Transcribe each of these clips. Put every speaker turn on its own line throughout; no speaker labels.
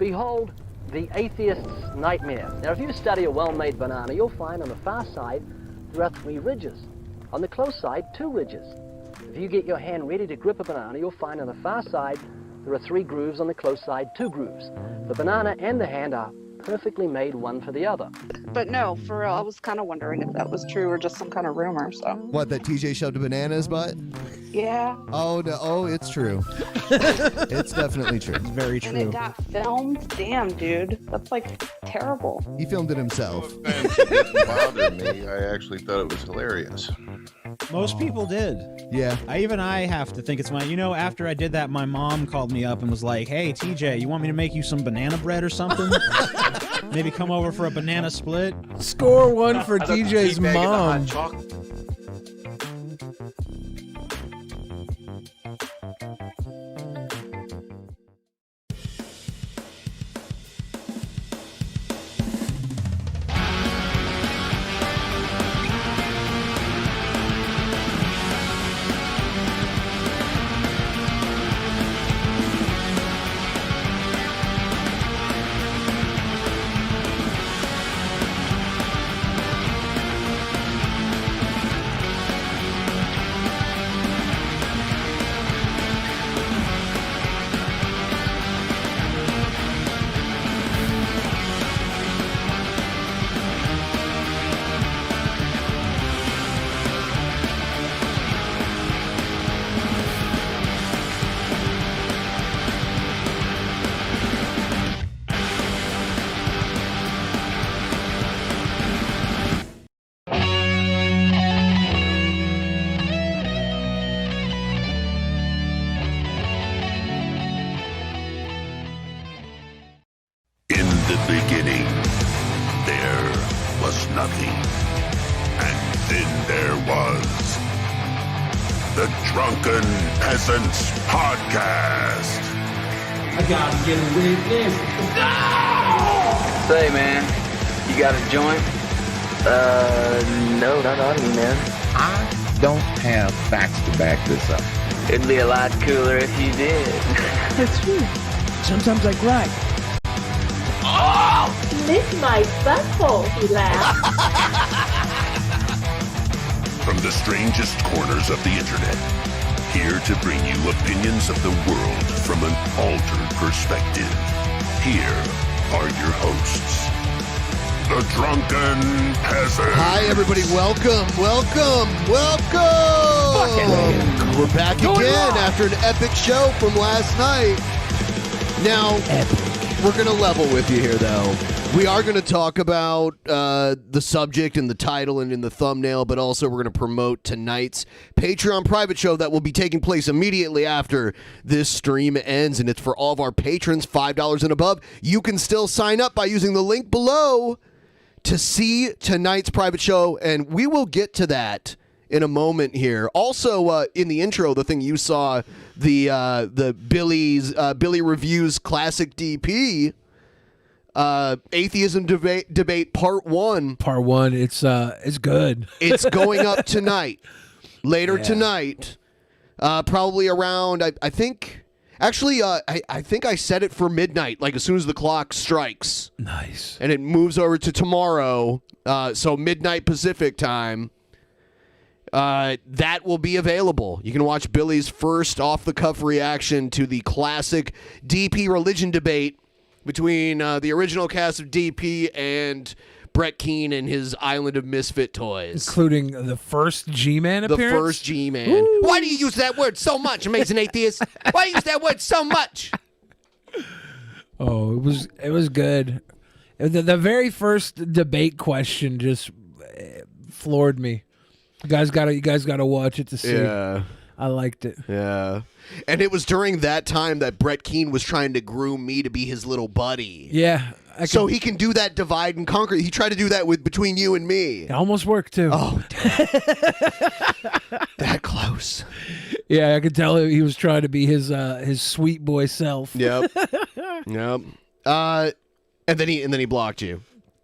Behold the atheist's nightmare. Now, if you study a well-made banana, you'll find on the far side there are 3 ridges. On the close side, 2 ridges. If you get your hand ready to grip a banana, you'll find on the far side there are 3 grooves, on the close side 2 grooves. The banana and the hand are perfectly made one for the other.
But no, for real, I was kind of wondering if that was true or just some kind of rumor, so.
What, that TJ shoved a banana in his butt?
Yeah.
Oh, no. Oh, it's true. It's definitely true. It's
very true.
And it got filmed? Damn, dude. That's, like, terrible.
He filmed it himself.
No offense, it didn't bother me. I actually thought it was hilarious.
Most people did.
Yeah.
I have to think it's my... You know, after I did that, my mom called me up and was like, hey, TJ, you want me to make you some banana bread or something? Maybe come over for a banana split?
Score 1 for TJ's mom.
beginning, there was nothing. And then there was the Drunken Peasants Podcast.
I gotta get a witness. No!
Say, man, you got a joint? No, not on me, man.
I don't have facts to back this up.
It'd be a lot cooler if you did.
That's true. Sometimes I cry.
Oh! Lick my butthole, he laughed.
From the strangest corners of the internet, here to bring you opinions of the world from an altered perspective. Here are your hosts, the Drunken Peasants.
Hi, everybody. Welcome. We're back again after an epic show from last night. Now, we're going to level with you here, though. We are going to talk about the subject and the title and in the thumbnail, but also we're going to promote tonight's Patreon private show that will be taking place immediately after this stream ends, and it's for all of our patrons, $5 and above. You can still sign up by using the link below to see tonight's private show, and we will get to that in a moment here. Also, in the intro, the thing you saw, the Billy Reviews Classic DP, Atheism Debate Part 1.
Part 1, it's good.
It's going up tonight. Later tonight. Probably around, I think... Actually, I think I set it for midnight, like as soon as the clock strikes.
Nice.
And it moves over to tomorrow, so midnight Pacific time. That will be available. You can watch Billy's first off-the-cuff reaction to the classic DP religion debate between the original cast of DP and Brett Keane and his Island of Misfit Toys.
Including the first G-Man appearance?
The first G-Man. Woo! Why do you use that word so much, Amazing Atheist? Why do you use that word so much?
Oh, it was good. The very first debate question just floored me. You guys gotta watch it to see.
Yeah.
I liked it.
Yeah. And it was during that time that Brett Keane was trying to groom me to be his little buddy.
Yeah.
So he can do that divide and conquer. He tried to do that between you and me.
It almost worked, too.
Oh, damn. That close.
Yeah, I could tell he was trying to be his sweet boy self.
Yep. Yep. And then he blocked you.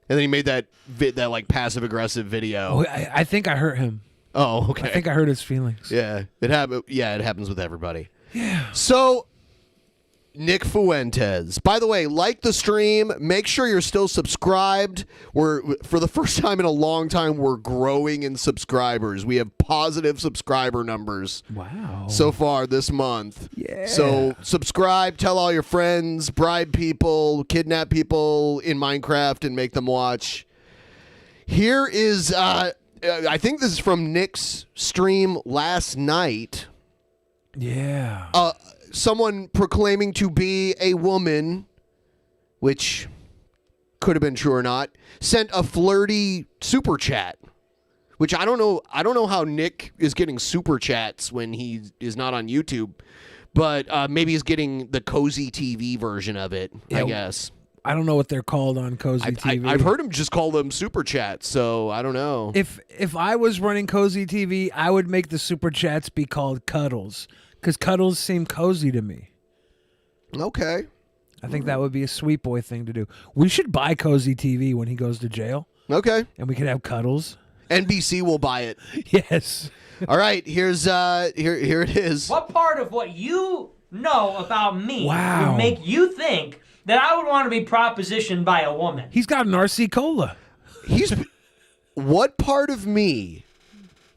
And then he made that like passive aggressive video.
Oh, I think I hurt him.
Oh, okay.
I think I hurt his feelings.
Yeah, it happens with everybody.
Yeah.
So Nick Fuentes. By the way, like the stream. Make sure you're still subscribed. For the first time in a long time, we're growing in subscribers. We have positive subscriber numbers.
Wow.
So far this month.
Yeah.
So subscribe, tell all your friends, bribe people, kidnap people in Minecraft and make them watch. Here is, I think this is from Nick's stream last night.
Yeah.
Someone proclaiming to be a woman, which could have been true or not, sent a flirty super chat, which I don't know how Nick is getting super chats when he is not on YouTube, but maybe he's getting the Cozy TV version of it, I guess.
I don't know what they're called on Cozy TV.
I've heard him just call them super chats, so I don't know.
If I was running Cozy TV, I would make the super chats be called cuddles, because cuddles seem cozy to me.
Okay.
I think that would be a sweet boy thing to do. We should buy Cozy TV when he goes to jail.
Okay.
And we could have cuddles.
NBC will buy it.
Yes.
All right, here's here it is.
What part of what you know about me
Wow.
would make you think that I would want to be propositioned by a woman?
He's got an RC Cola.
What part of me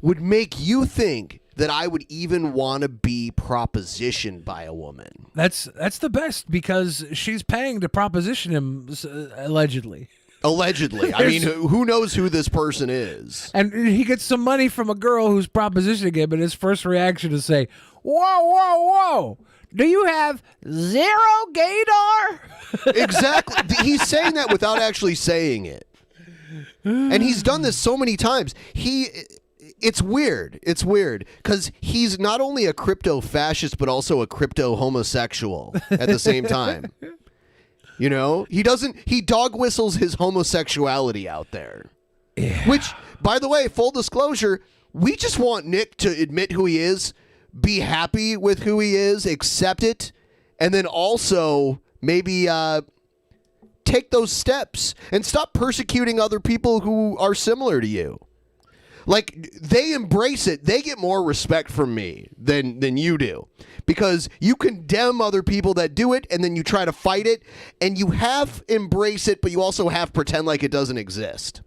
would make you think that I would even want to be propositioned by a woman?
That's the best, because she's paying to proposition him, allegedly.
Allegedly. I mean, who knows who this person is?
And he gets some money from a girl who's propositioning him, and his first reaction is say, "Whoa, whoa, whoa! Do you have 0 gaydar?"
Exactly. He's saying that without actually saying it. And he's done this so many times. It's weird. It's weird because he's not only a crypto fascist, but also a crypto homosexual at the same time. You know, he dog whistles his homosexuality out there.
Yeah.
Which, by the way, full disclosure, we just want Nick to admit who he is, be happy with who he is, accept it, and then also maybe take those steps and stop persecuting other people who are similar to you. Like, they embrace it. They get more respect from me than you do. Because you condemn other people that do it, and then you try to fight it, and you half embrace it, but you also half pretend like it doesn't exist.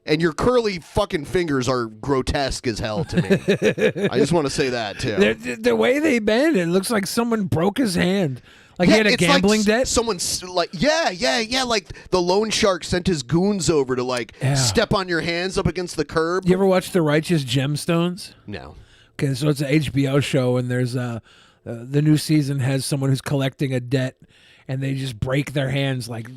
And your curly fucking fingers are grotesque as hell to me. I just want to say that, too.
The way they bend it looks like someone broke his hand. Like he had a gambling debt?
Someone's like, yeah. Like the loan shark sent his goons over to step on your hands up against the curb.
You ever watch The Righteous Gemstones?
No.
Okay, so it's an HBO show, and there's the new season has someone who's collecting a debt, and they just break their hands like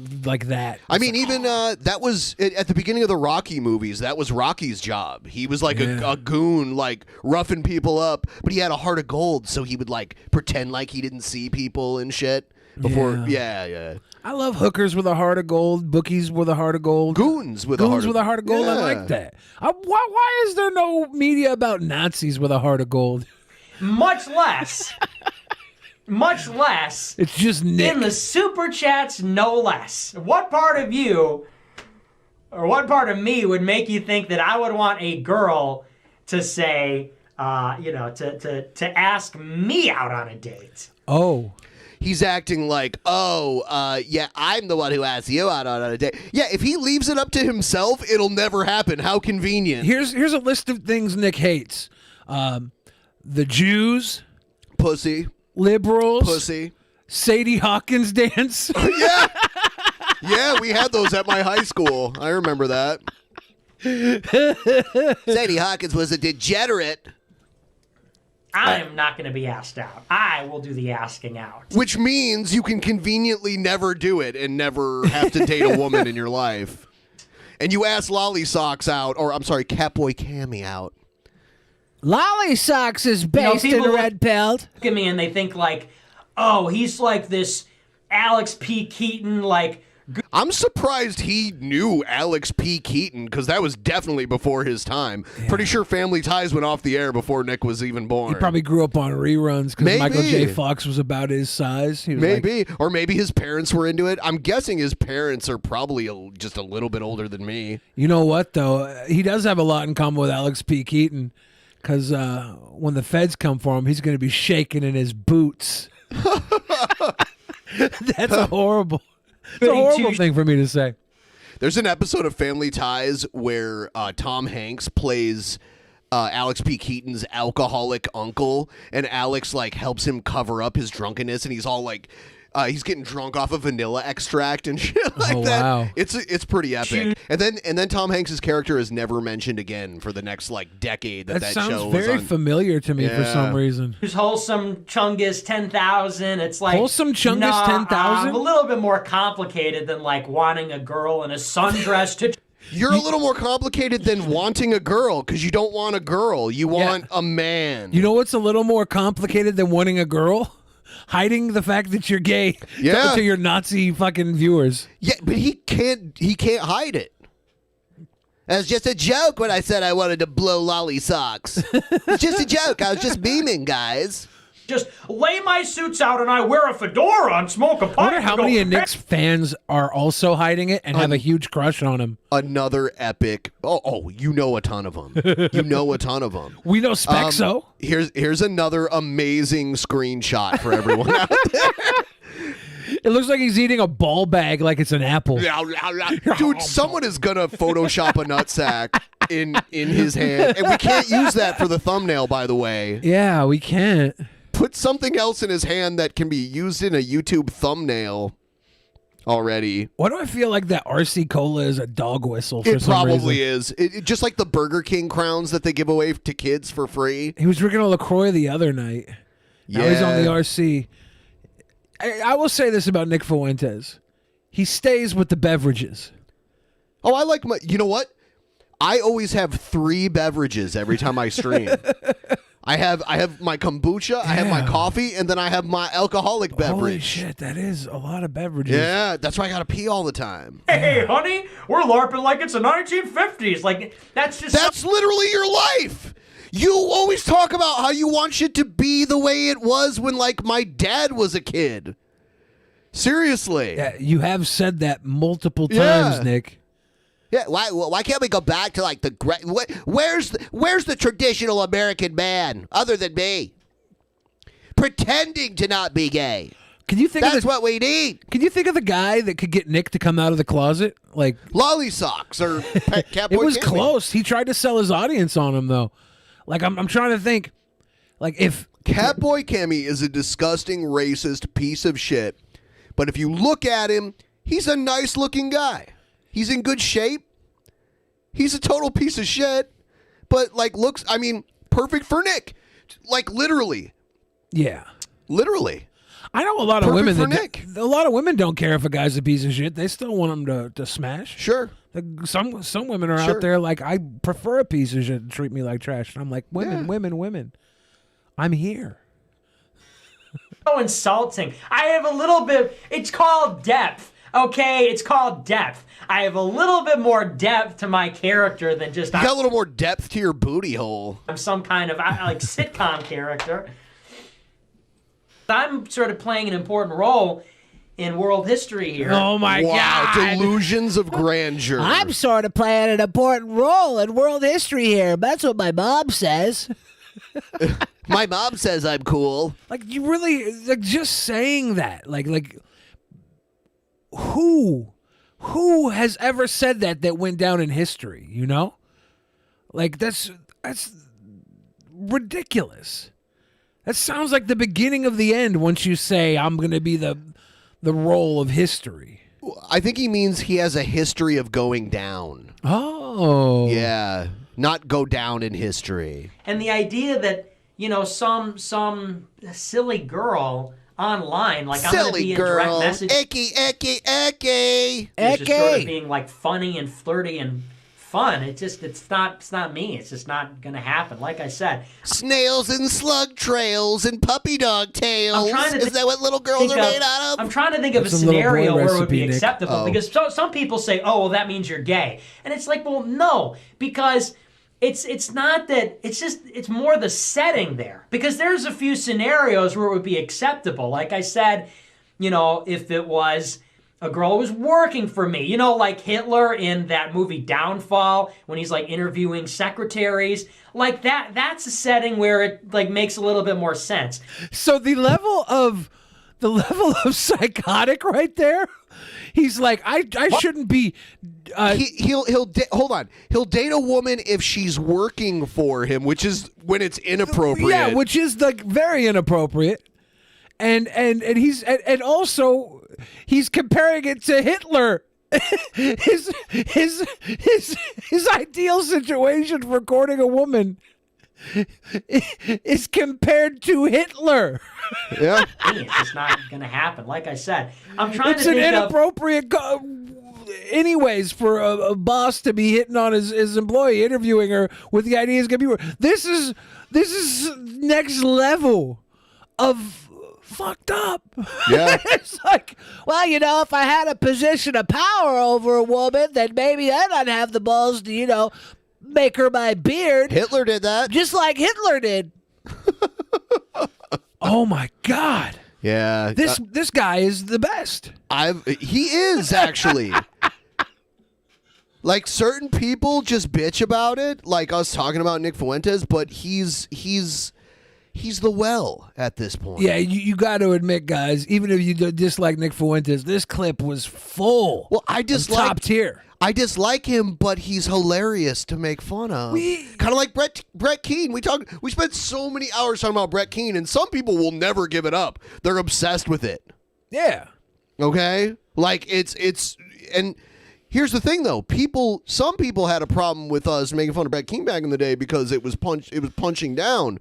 that.
I mean, even that was at the beginning of the Rocky movies. That was Rocky's job. He was like a goon, like roughing people up, but he had a heart of gold, so he would like pretend like he didn't see people and shit. Before, yeah.
I love hookers with a heart of gold, bookies with a heart of gold,
goons with a heart of
gold.
Yeah.
I like that. Why is there no media about Nazis with a heart of gold?
Much less.
It's just Nick.
In the super chats, no less. What part of you, or what part of me would make you think that I would want a girl to say, to ask me out on a date?
Oh.
He's acting like, yeah, I'm the one who asked you out on a date. Yeah, if he leaves it up to himself, it'll never happen. How convenient.
Here's a list of things Nick hates. The Jews.
Pussy.
Liberals.
Pussy.
Sadie Hawkins dance.
Yeah. Yeah, we had those at my high school. I remember that. Sadie Hawkins was a degenerate.
I am not going to be asked out. I will do the asking out.
Which means you can conveniently never do it and never have to date a woman in your life. And you ask Lolly Socks out, or I'm sorry, Catboy Cammy out.
Lolly Socks is based in Red Pelt.
Look at me and they think like, oh, he's like this Alex P. Keaton, like...
I'm surprised he knew Alex P. Keaton, because that was definitely before his time. Yeah. Pretty sure Family Ties went off the air before Nick was even born.
He probably grew up on reruns because Michael J. Fox was about his size. He was
or maybe his parents were into it. I'm guessing his parents are probably just a little bit older than me.
You know what, though? He does have a lot in common with Alex P. Keaton, because when the feds come for him, he's going to be shaking in his boots. That's a horrible thing for me to say.
There's an episode of Family Ties where Tom Hanks plays Alex P. Keaton's alcoholic uncle, and Alex like helps him cover up his drunkenness, and he's all like, he's getting drunk off of vanilla extract and shit like that.
Wow.
It's pretty epic. And then Tom Hanks's character is never mentioned again for the next like decade. That
sounds
show was
very
on.
familiar to me for some reason.
There's Wholesome Chungus 10,000. It's like
Wholesome Chungus 10,000?
A little bit more complicated than like wanting a girl in a sundress to.
You're a little more complicated than wanting a girl, because you don't want a girl. You want a man.
You know what's a little more complicated than wanting a girl? Hiding the fact that you're gay to your Nazi fucking viewers.
Yeah, but he can't hide it. That was just a joke when I said I wanted to blow lolly socks. It's just a joke. I was just beaming, guys.
Just lay my suits out and I wear a fedora and smoke a pipe.
I wonder how many of Nick's fans are also hiding it and have a huge crush on him.
Another epic. Oh, you know a ton of them. You know a ton of them.
We know Spexo.
Here's another amazing screenshot for everyone out there.
It looks like he's eating a ball bag like it's an apple.
Dude, someone is gonna Photoshop a nutsack in his hand, and we can't use that for the thumbnail, by the way.
Yeah, we can't.
Put something else in his hand that can be used in a YouTube thumbnail already.
Why do I feel like that RC Cola is a dog whistle for
It
some
probably
reason?
is. It just like the Burger King crowns that they give away to kids for free.
He was drinking a LaCroix the other night. Now he's on the RC. I will say this about Nick Fuentes. He stays with the beverages.
Oh, I like my... You know what? I always have 3 beverages every time I stream. I have my kombucha, I have my coffee, and then I have my alcoholic beverage.
Holy shit, that is a lot of beverages.
Yeah, that's why I gotta pee all the time.
Hey, honey, we're LARPing like it's the 1950s. Like, that's
literally your life. You always talk about how you want shit to be the way it was when, like, my dad was a kid. Seriously.
Yeah, you have said that multiple times, Nick.
Yeah, why can't we go back to like the where's the traditional American man other than me? Pretending to not be gay.
Can you think
that's what we need?
Can you think of the guy that could get Nick to come out of the closet? Like
lolly socks or Catboy
It was
Cammy.
close. He tried to sell his audience on him though. Like I'm trying to think like if
Catboy Cammy is a disgusting racist piece of shit, but if you look at him, he's a nice looking guy. He's in good shape. He's a total piece of shit, but like looks, I mean, perfect for Nick. Like literally.
Yeah.
Literally.
I know a lot of
Perfect
women
for
that
Nick.
a lot of women don't care if a guy's a piece of shit. They still want him to smash.
Sure.
Like, some women are
Sure.
out there like I prefer a piece of shit to treat me like trash. And I'm like, women. I'm here.
so insulting. I have a little bit, it's called depth. Okay, it's called depth. I have a little bit more depth to my character than just...
You got a little more depth to your booty hole.
I'm some kind of like sitcom character. I'm sort of playing an important role in world history here.
Oh my God.
Delusions of grandeur.
I'm sort of playing an important role in world history here. That's what my mom says.
My mom says I'm cool.
Like you really like just saying that. Like who has ever said that went down in history, you know? Like that's ridiculous. That sounds like the beginning of the end once you say I'm going to be the role of history.
I think he means he has a history of going down.
Oh.
Yeah, not go down in history.
And the idea that, you know, some silly girl online, like I'm going to be in direct message.
Icky.
It's just sort of being like funny and flirty and fun. It's not me. It's just not going to happen. Like I said,
snails and slug trails and puppy dog tails. Is that what little girls are made out of?
I'm trying to think of a scenario where it would be acceptable because some people say, "Oh, well, that means you're gay," and it's like, well, no, because it's not that. It's more the setting there because there's a few scenarios where it would be acceptable. Like I said, you know, if it was a girl was working for me, you know, like Hitler in that movie Downfall, when he's like interviewing secretaries, like that's a setting where it like makes a little bit more sense.
So the level of the level of psychotic right there. He's like, I shouldn't be.
Hold on. He'll date a woman if she's working for him, which is when it's inappropriate.
Yeah, which is like very inappropriate. And also he's comparing it to Hitler. his ideal situation for courting a woman is compared to Hitler.
Yeah,
it's just not gonna happen. Like I said, I'm trying
it's
to
an
think
inappropriate anyways for a boss to be hitting on his employee, interviewing her with the idea it's gonna be work. This is next level of fucked up.
Yeah.
It's like, well, if I had a position of power over a woman, then maybe then I'd have the balls to, make her my beard.
Hitler did that.
Just like Hitler did.
Oh my God.
Yeah.
This guy is the best.
He is actually. Like, certain people just bitch about it, like us talking about Nick Fuentes, but he's the well at this point.
Yeah, you got to admit, guys, even if you dislike Nick Fuentes, this clip was full.
Well, I dislike
top tier.
I dislike him, but he's hilarious to make fun of. Kind of like Brett Keane. We spent so many hours talking about Brett Keane, and some people will never give it up. They're obsessed with it.
Yeah.
Okay? Like, and here's the thing, though. Some people had a problem with us making fun of Brett Keane back in the day because it was punching down.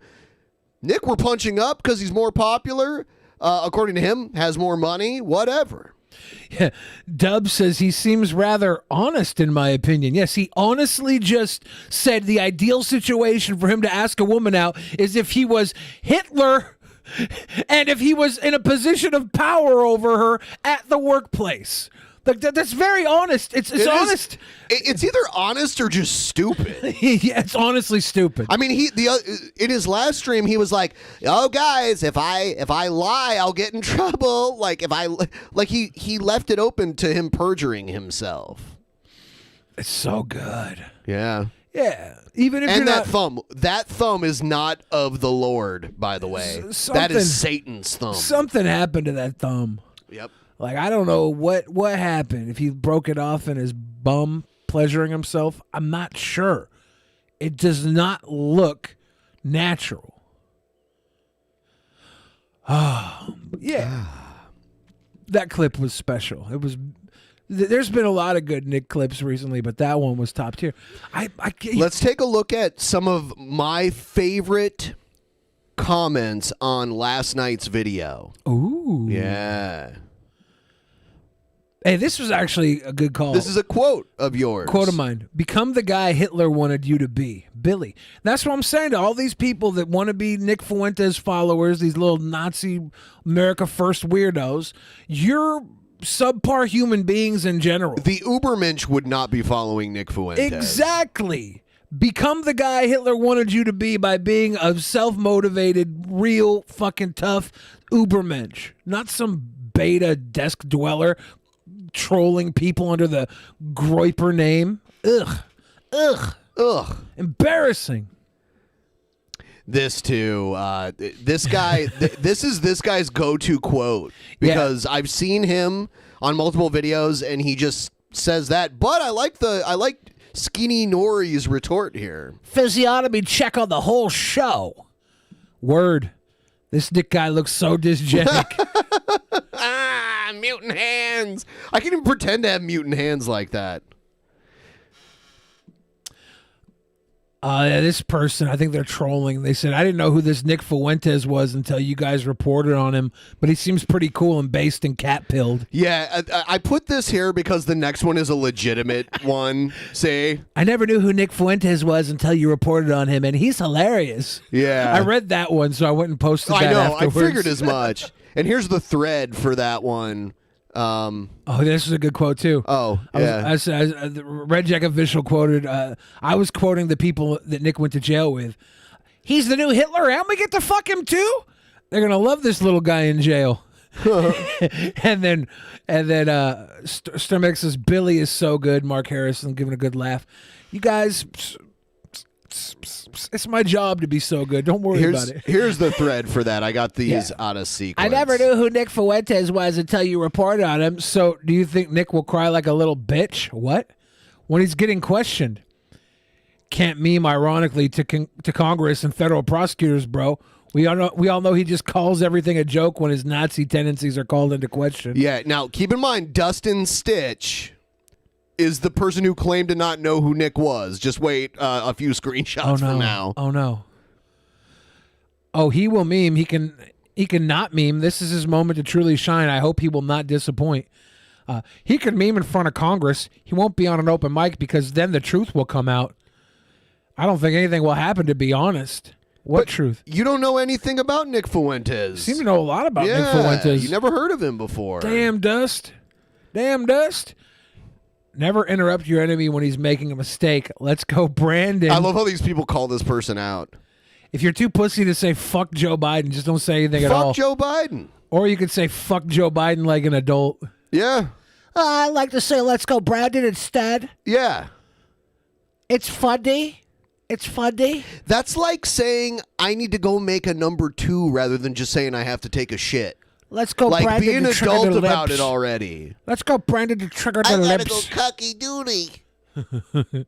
Nick, we're punching up because he's more popular. According to him, has more money, whatever.
Yeah. Dub says he seems rather honest, in my opinion. Yes, he honestly just said the ideal situation for him to ask a woman out is if he was Hitler and if he was in a position of power over her at the workplace. Like that's very honest. It's honest.
It's either honest or just stupid.
Yeah, it's honestly stupid.
I mean, in his last stream, he was like, "Oh, guys, if I lie, I'll get in trouble." Like he left it open to him perjuring himself.
It's so good.
Yeah.
Yeah. Even if
and
you're
that thumb is not of the Lord, by the way. That is Satan's thumb.
Something happened to that thumb.
Yep.
Like, I don't know what happened. If he broke it off in his bum pleasuring himself, I'm not sure. It does not look natural. Oh, yeah. That clip was special. It was. There's been a lot of good Nick clips recently, but that one was top tier.
Let's take a look at some of my favorite comments on last night's video.
Ooh.
Yeah.
Hey, this was actually a good call.
This is a quote of yours.
Quote of mine. Become the guy Hitler wanted you to be. Billy. That's what I'm saying to all these people that want to be Nick Fuentes followers, these little Nazi America First weirdos. You're subpar human beings in general.
The Ubermensch would not be following Nick Fuentes.
Exactly. Become the guy Hitler wanted you to be by being a self-motivated, real fucking tough Ubermensch. Not some beta desk dweller trolling people under the Groiper name. Ugh. Embarrassing.
This too. This guy. This is this guy's go-to quote because I've seen him on multiple videos, and he just says that. But I like Skinny Nori's retort here.
Physiognomy check on the whole show.
Word. This Nick guy looks so dysgenic.
Mutant hands. I can even pretend to have mutant hands like that.
This person, I think they're trolling. They said, I didn't know who this Nick Fuentes was until you guys reported on him, but he seems pretty cool and based and cat-pilled.
Yeah, I put this here because the next one is a legitimate one. See?
I never knew who Nick Fuentes was until you reported on him, and he's hilarious.
Yeah.
I read that one, so I went and posted that
I know.
afterwards.
I figured as much. And here's the thread for that one.
This is a good quote too. The Red Jacket official quoted. I was quoting the people that Nick went to jail with. He's the new Hitler, and we get to fuck him too. They're gonna love this little guy in jail. and then Sturmex says Billy is so good. Mark Harrison giving a good laugh. You guys, It's my job to be so good. Don't worry about it.
Here's the thread for that. I got these out of sequence.
I never knew who Nick Fuentes was until you reported on him.
So, do you think Nick will cry like a little bitch? What? When he's getting questioned. Can't meme ironically to Congress and federal prosecutors, bro. We all know he just calls everything a joke when his Nazi tendencies are called into question.
Yeah, now keep in mind, Dustin Stitch is the person who claimed to not know who Nick was. Just wait a few screenshots from now.
Oh, no. Oh, he will meme. He can not meme. This is his moment to truly shine. I hope he will not disappoint. He can meme in front of Congress. He won't be on an open mic because then the truth will come out. I don't think anything will happen, to be honest. What truth?
You don't know anything about Nick Fuentes.
You seem to know a lot about Nick Fuentes.
You never heard of him before.
Damn Dust. Never interrupt your enemy when he's making a mistake. Let's go, Brandon.
I love how these people call this person out.
If you're too pussy to say fuck Joe Biden, just don't say anything at all.
Fuck Joe Biden.
Or you could say fuck Joe Biden like an adult.
Yeah.
I like to say let's go, Brandon, instead.
Yeah.
It's funny. It's funny.
That's like saying I need to go make a number 2 rather than just saying I have to take a shit.
Let's go,
like,
Brandon.
Be an adult
the
about
lips.
it already.
Let's go, Brandon, to trigger the
I gotta
lips.
go cucky doody.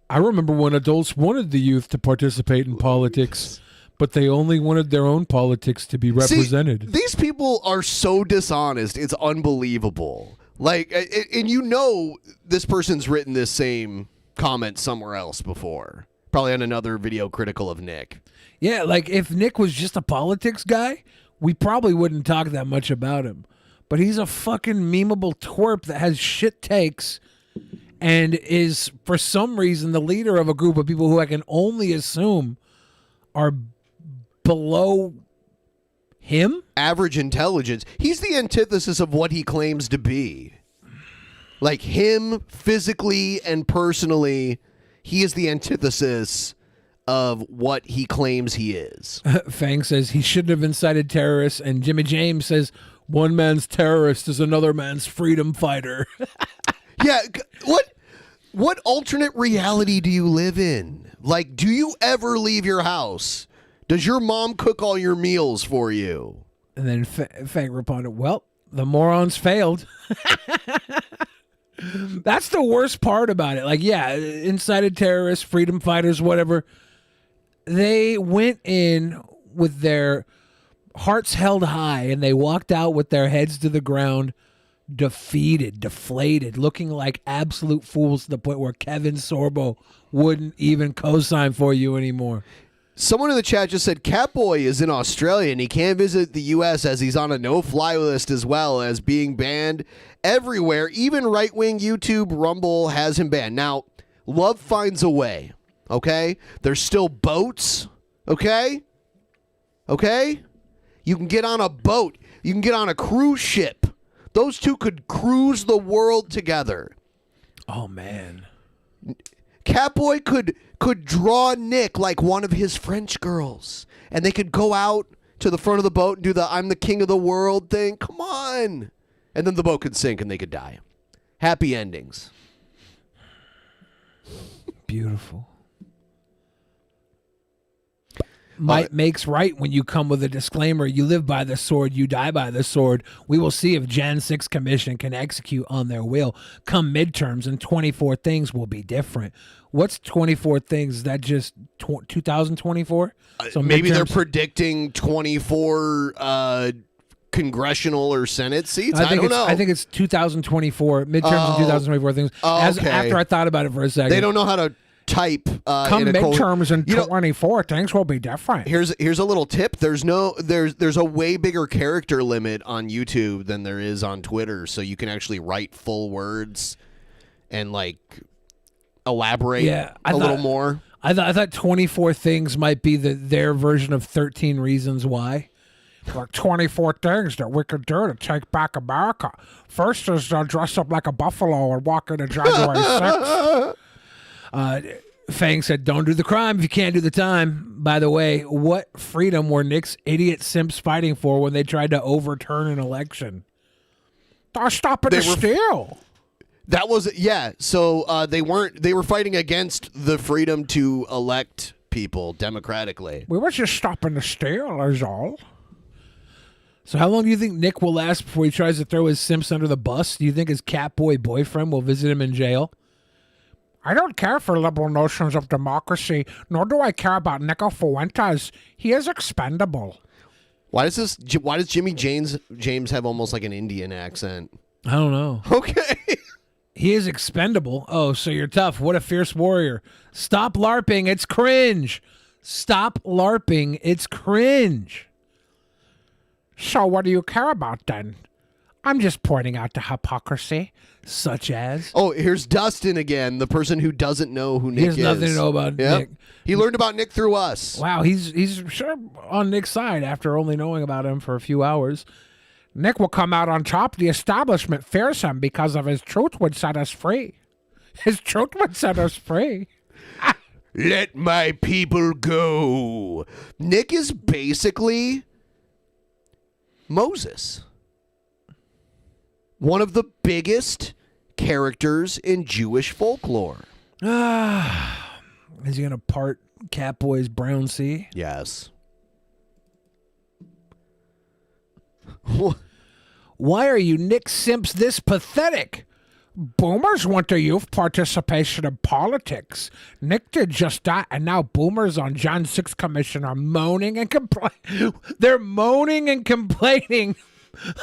I remember when adults wanted the youth to participate in politics, but they only wanted their own politics to be represented.
See, these people are so dishonest. It's unbelievable. Like, and you know this person's written this same comment somewhere else before. Probably on another video critical of Nick.
Yeah, like if Nick was just a politics guy, we probably wouldn't talk that much about him. But he's a fucking memeable twerp that has shit takes and is, for some reason, the leader of a group of people who I can only assume are below him?
Average intelligence. He's the antithesis of what he claims to be. Like him physically and personally, he is the antithesis of what he claims he is.
Fang says he shouldn't have incited terrorists, and Jimmy James says one man's terrorist is another man's freedom fighter.
Yeah, what alternate reality do you live in? Like, do you ever leave your house? Does your mom cook all your meals for you?
And then Fang responded, well, the morons failed. That's the worst part about it. Like, yeah, incited terrorists, freedom fighters, whatever. They went in with their hearts held high, and they walked out with their heads to the ground, defeated, deflated, looking like absolute fools to the point where Kevin Sorbo wouldn't even co-sign for you anymore.
Someone in the chat just said Catboy is in Australia and he can't visit the U.S. as he's on a no-fly list, as well as being banned everywhere. Even right-wing YouTube Rumble has him banned. Now, love finds a way, okay? There's still boats, okay? Okay? You can get on a boat. You can get on a cruise ship. Those two could cruise the world together.
Oh, man.
Catboy could draw Nick like one of his French girls, and they could go out to the front of the boat and do the I'm the king of the world thing. Come on. And then the boat could sink and they could die. Happy endings.
Beautiful. Might makes right when you come with a disclaimer. You live by the sword, you die by the sword. We will see if Jan 6 Commission can execute on their will. Come midterms and 24 things will be different. What's 24 things? Is that just 2024?
So maybe they're predicting 24 congressional or Senate seats? I don't know.
I think it's 2024, midterms and 2024 things.
Okay.
After I thought about it for a second.
They don't know how to type
come midterms and 24 things will be different.
Here's a little tip. There's a way bigger character limit on YouTube than there is on Twitter, so you can actually write full words and like elaborate a little more.
I thought 24 things might be their version of 13 Reasons Why. Like 24 things that we could do to take back America. First is dress up like a buffalo and walk into January 6th. Fang said, don't do the crime if you can't do the time. By the way, what freedom were Nick's idiot simps fighting for when they tried to overturn an election? They're stopping the steal.
That was So they were fighting against the freedom to elect people democratically.
We were just stopping the steal, is all. So how long do you think Nick will last before he tries to throw his simps under the bus? Do you think his catboy boyfriend will visit him in jail? I don't care for liberal notions of democracy, nor do I care about Nick Fuentes. He is expendable.
Why does Jimmy James have almost like an Indian accent?
I don't know.
Okay.
He is expendable. Oh, so you're tough. What a fierce warrior. Stop LARPing. It's cringe. Stop LARPing. It's cringe. So what do you care about then? I'm just pointing out the hypocrisy, such as...
Oh, here's Dustin again, the person who doesn't know who Nick is.
He has nothing to know about Nick.
He learned about Nick through us.
Wow, he's sure on Nick's side after only knowing about him for a few hours. Nick will come out on top. The establishment fears him because of his truth would set us free. His truth would set us free.
Let my people go. Nick is basically Moses. One of the biggest characters in Jewish folklore.
Is he going to part Catboy's brown sea?
Yes.
Why are you Nick Simps this pathetic? Boomers want the youth participation in politics. Nick did just that, and now boomers on John 6 Commission are moaning and complaining. They're moaning and complaining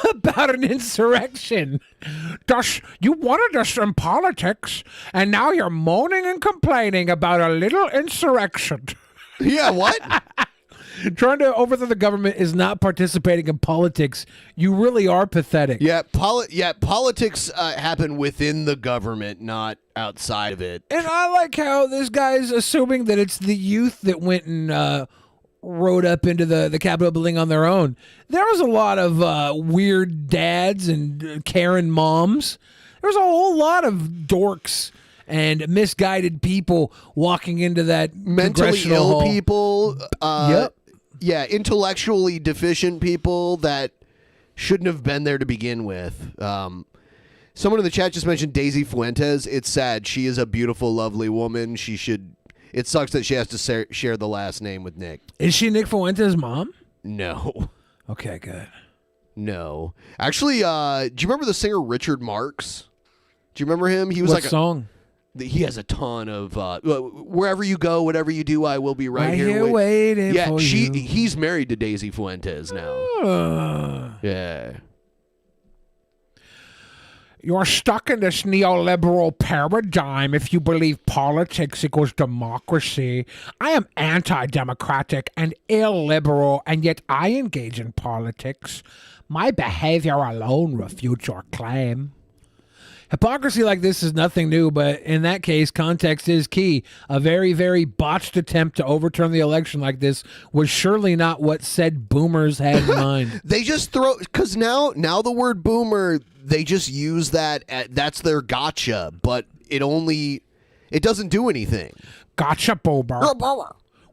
about an insurrection. You wanted us in politics, and now you're moaning and complaining about a little insurrection.
Yeah, what?
Trying to overthrow the government is not participating in politics. You really are pathetic.
Yeah, politics happen within the government, not outside of it.
And I like how this guy's assuming that it's the youth that went and rode up into the Capitol building on their own. There was a lot of weird dads and Karen moms. There was a whole lot of dorks and misguided people walking into that
mentally ill
hall.
People.
Yep.
Yeah, intellectually deficient people that shouldn't have been there to begin with. Someone in the chat just mentioned Daisy Fuentes. It's sad. She is a beautiful, lovely woman. It sucks that she has to share the last name with Nick.
Is she Nick Fuentes' mom?
No.
Okay, good.
No. Actually, do you remember the singer Richard Marx? Do you remember him? He was
What song?
He has a ton of wherever you go, whatever you do, I will be right here
waiting for you.
He's married to Daisy Fuentes now. Yeah.
You're stuck in this neoliberal paradigm if you believe politics equals democracy. I am anti-democratic and illiberal, and yet I engage in politics. My behavior alone refutes your claim. Hypocrisy like this is nothing new, but in that case, context is key. A very, very botched attempt to overturn the election like this was surely not what said boomers had in mind.
They just because now the word boomer, they just use that, that's their gotcha, but it doesn't do anything.
Gotcha, boomer.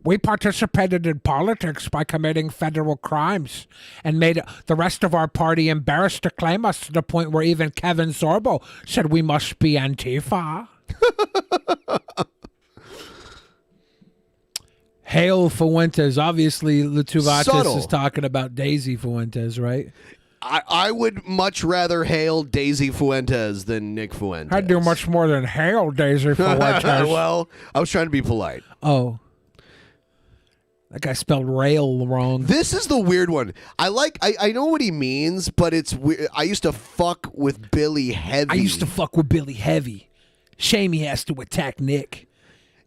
We participated in politics by committing federal crimes and made the rest of our party embarrassed to claim us to the point where even Kevin Sorbo said we must be Antifa. Hail Fuentes. Obviously, Lutuvatis is talking about Daisy Fuentes, right?
I would much rather hail Daisy Fuentes than Nick Fuentes.
I'd do much more than hail Daisy Fuentes.
Well, I was trying to be polite.
Oh. That guy spelled rail wrong.
This is the weird one. I know what he means, but it's weird. I used to fuck with Billy Heavy.
Shame he has to attack Nick.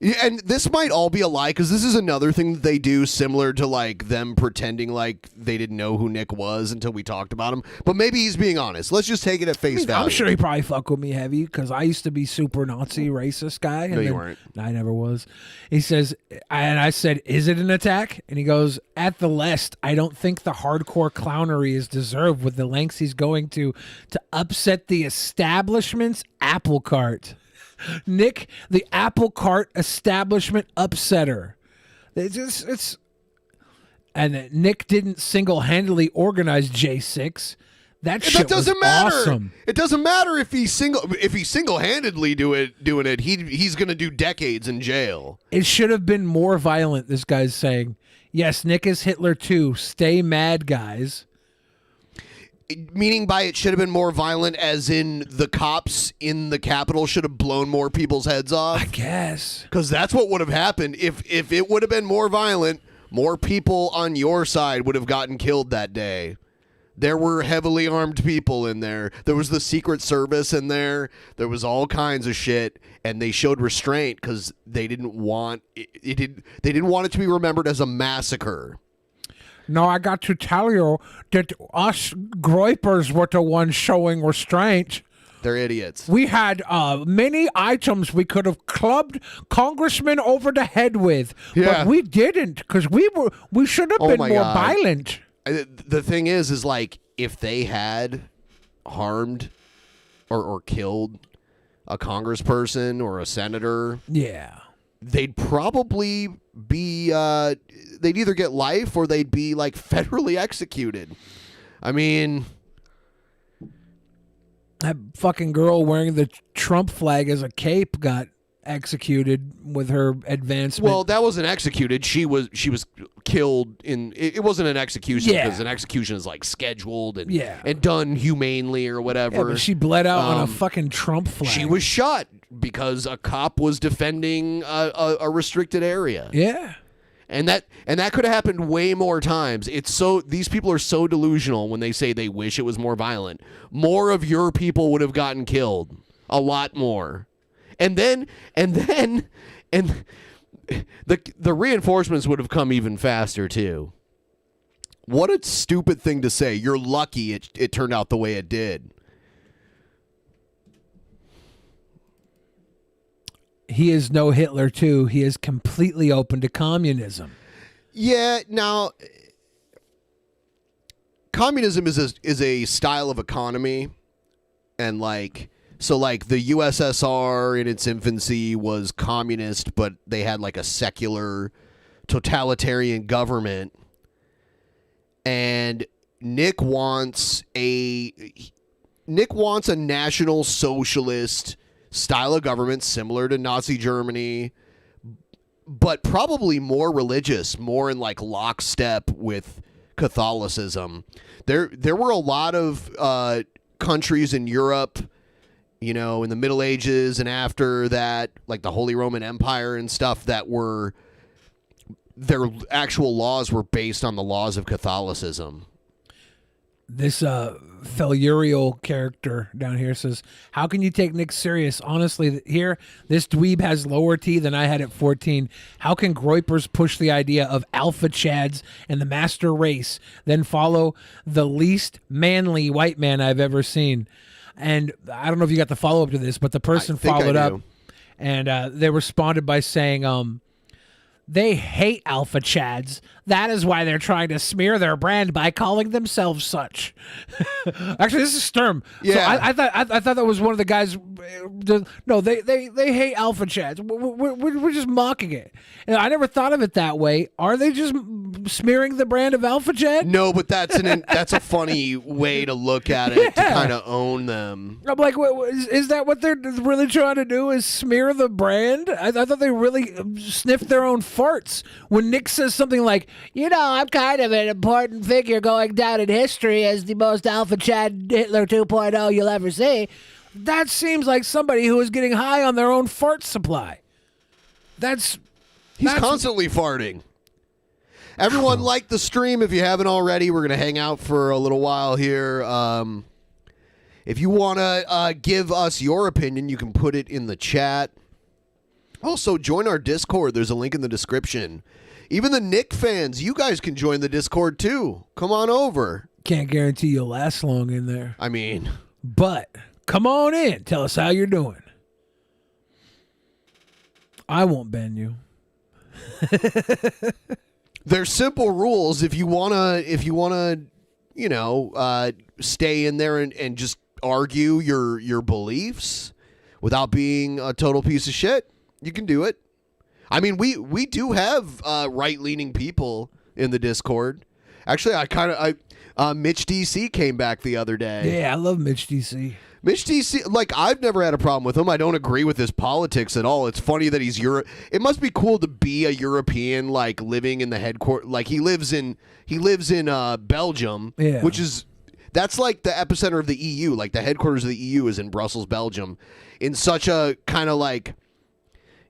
Yeah, and this might all be a lie, because this is another thing that they do similar to like them pretending like they didn't know who Nick was until we talked about him. But maybe he's being honest. Let's just take it at face value.
I'm sure he probably fucked with me heavy because I used to be super Nazi racist guy.
No, you weren't.
No, I never was. He says, and I said, is it an attack? And he goes, at the least, I don't think the hardcore clownery is deserved with the lengths he's going to upset the establishment's apple cart. Nick, the apple cart establishment upsetter. And Nick didn't single-handedly organize J6. That shit
doesn't
was
matter.
awesome.
It doesn't matter if he's single-handedly doing it. He's going to do decades in jail.
It should have been more violent, this guy's saying. Yes, Nick is Hitler too. Stay mad, guys.
Meaning by it should have been more violent as in the cops in the Capitol should have blown more people's heads off?
I guess.
Because that's what would have happened. If it would have been more violent, more people on your side would have gotten killed that day. There were heavily armed people in there. There was the Secret Service in there. There was all kinds of shit, and they showed restraint because they didn't want they didn't want it to be remembered as a massacre.
No, I got to tell you that us groypers were the ones showing restraint.
They're idiots.
We had many items we could have clubbed congressmen over the head with, but we didn't because we should have been more violent.
The thing is like if they had harmed or killed a congressperson or a senator, they'd probably be they'd either get life or they'd be like federally executed. I mean,
that fucking girl wearing the Trump flag as a cape got executed with her advancement.
Well, that wasn't executed. She was killed in. It wasn't an execution because an execution is like scheduled and done humanely or whatever.
Yeah, but she bled out on a fucking Trump flag.
She was shot because a cop was defending a restricted area.
Yeah.
And that could have happened way more times. These people are so delusional when they say they wish it was more violent. More of your people would have gotten killed. A lot more. And then the reinforcements would have come even faster too. What a stupid thing to say. You're lucky it turned out the way it did.
He is no Hitler too. He is completely open to communism.
Yeah, now communism is a style of economy, and like the USSR in its infancy was communist, but they had like a secular totalitarian government, and Nick wants a national socialist style of government similar to Nazi Germany, but probably more religious, more in like lockstep with Catholicism. There were a lot of countries in Europe, you know, in the Middle Ages and after that, like the Holy Roman Empire and stuff, that were their actual laws were based on the laws of Catholicism.
This Felurial character down here says, how can you take Nick serious? Honestly, here, this dweeb has lower T than I had at 14. How can groypers push the idea of alpha chads and the master race, then follow the least manly white man I've ever seen? And I don't know if you got the follow-up to this, but the person followed up, and they responded by saying, they hate alpha chads. That is why they're trying to smear their brand by calling themselves such. Actually, this is Sturm.
Yeah.
So I thought that was one of the guys. No, they hate alpha chads. We're just mocking it. And I never thought of it that way. Are they just smearing the brand of alpha chad?
No, but that's a funny way to look at it, to kind of own them.
I'm like, is that what they're really trying to do? Is smear the brand? I thought they really sniffed their own farts when Nick says something like, you know, I'm kind of an important figure going down in history as the most alpha chad Hitler 2.0 you'll ever see. That seems like somebody who is getting high on their own fart supply. He's
constantly farting. Everyone like the stream if you haven't already. We're going to hang out for a little while here. If you want to give us your opinion, you can put it in the chat. Also, join our Discord. There's a link in the description. Even the Nick fans, you guys can join the Discord too. Come on over.
Can't guarantee you'll last long in there.
I mean,
but come on in. Tell us how you're doing. I won't ban you.
There's simple rules. If you wanna, you know, stay in there and just argue your beliefs without being a total piece of shit, you can do it. I mean, we do have right-leaning people in the Discord. Actually, Mitch DC came back the other day.
Yeah, I love Mitch DC.
Mitch DC, like, I've never had a problem with him. I don't agree with his politics at all. It's funny that he's It must be cool to be a European, like, living in the headquarters. Like, he lives in Belgium, which is that's like the epicenter of the EU. Like, the headquarters of the EU is in Brussels, Belgium, in such a kind of like,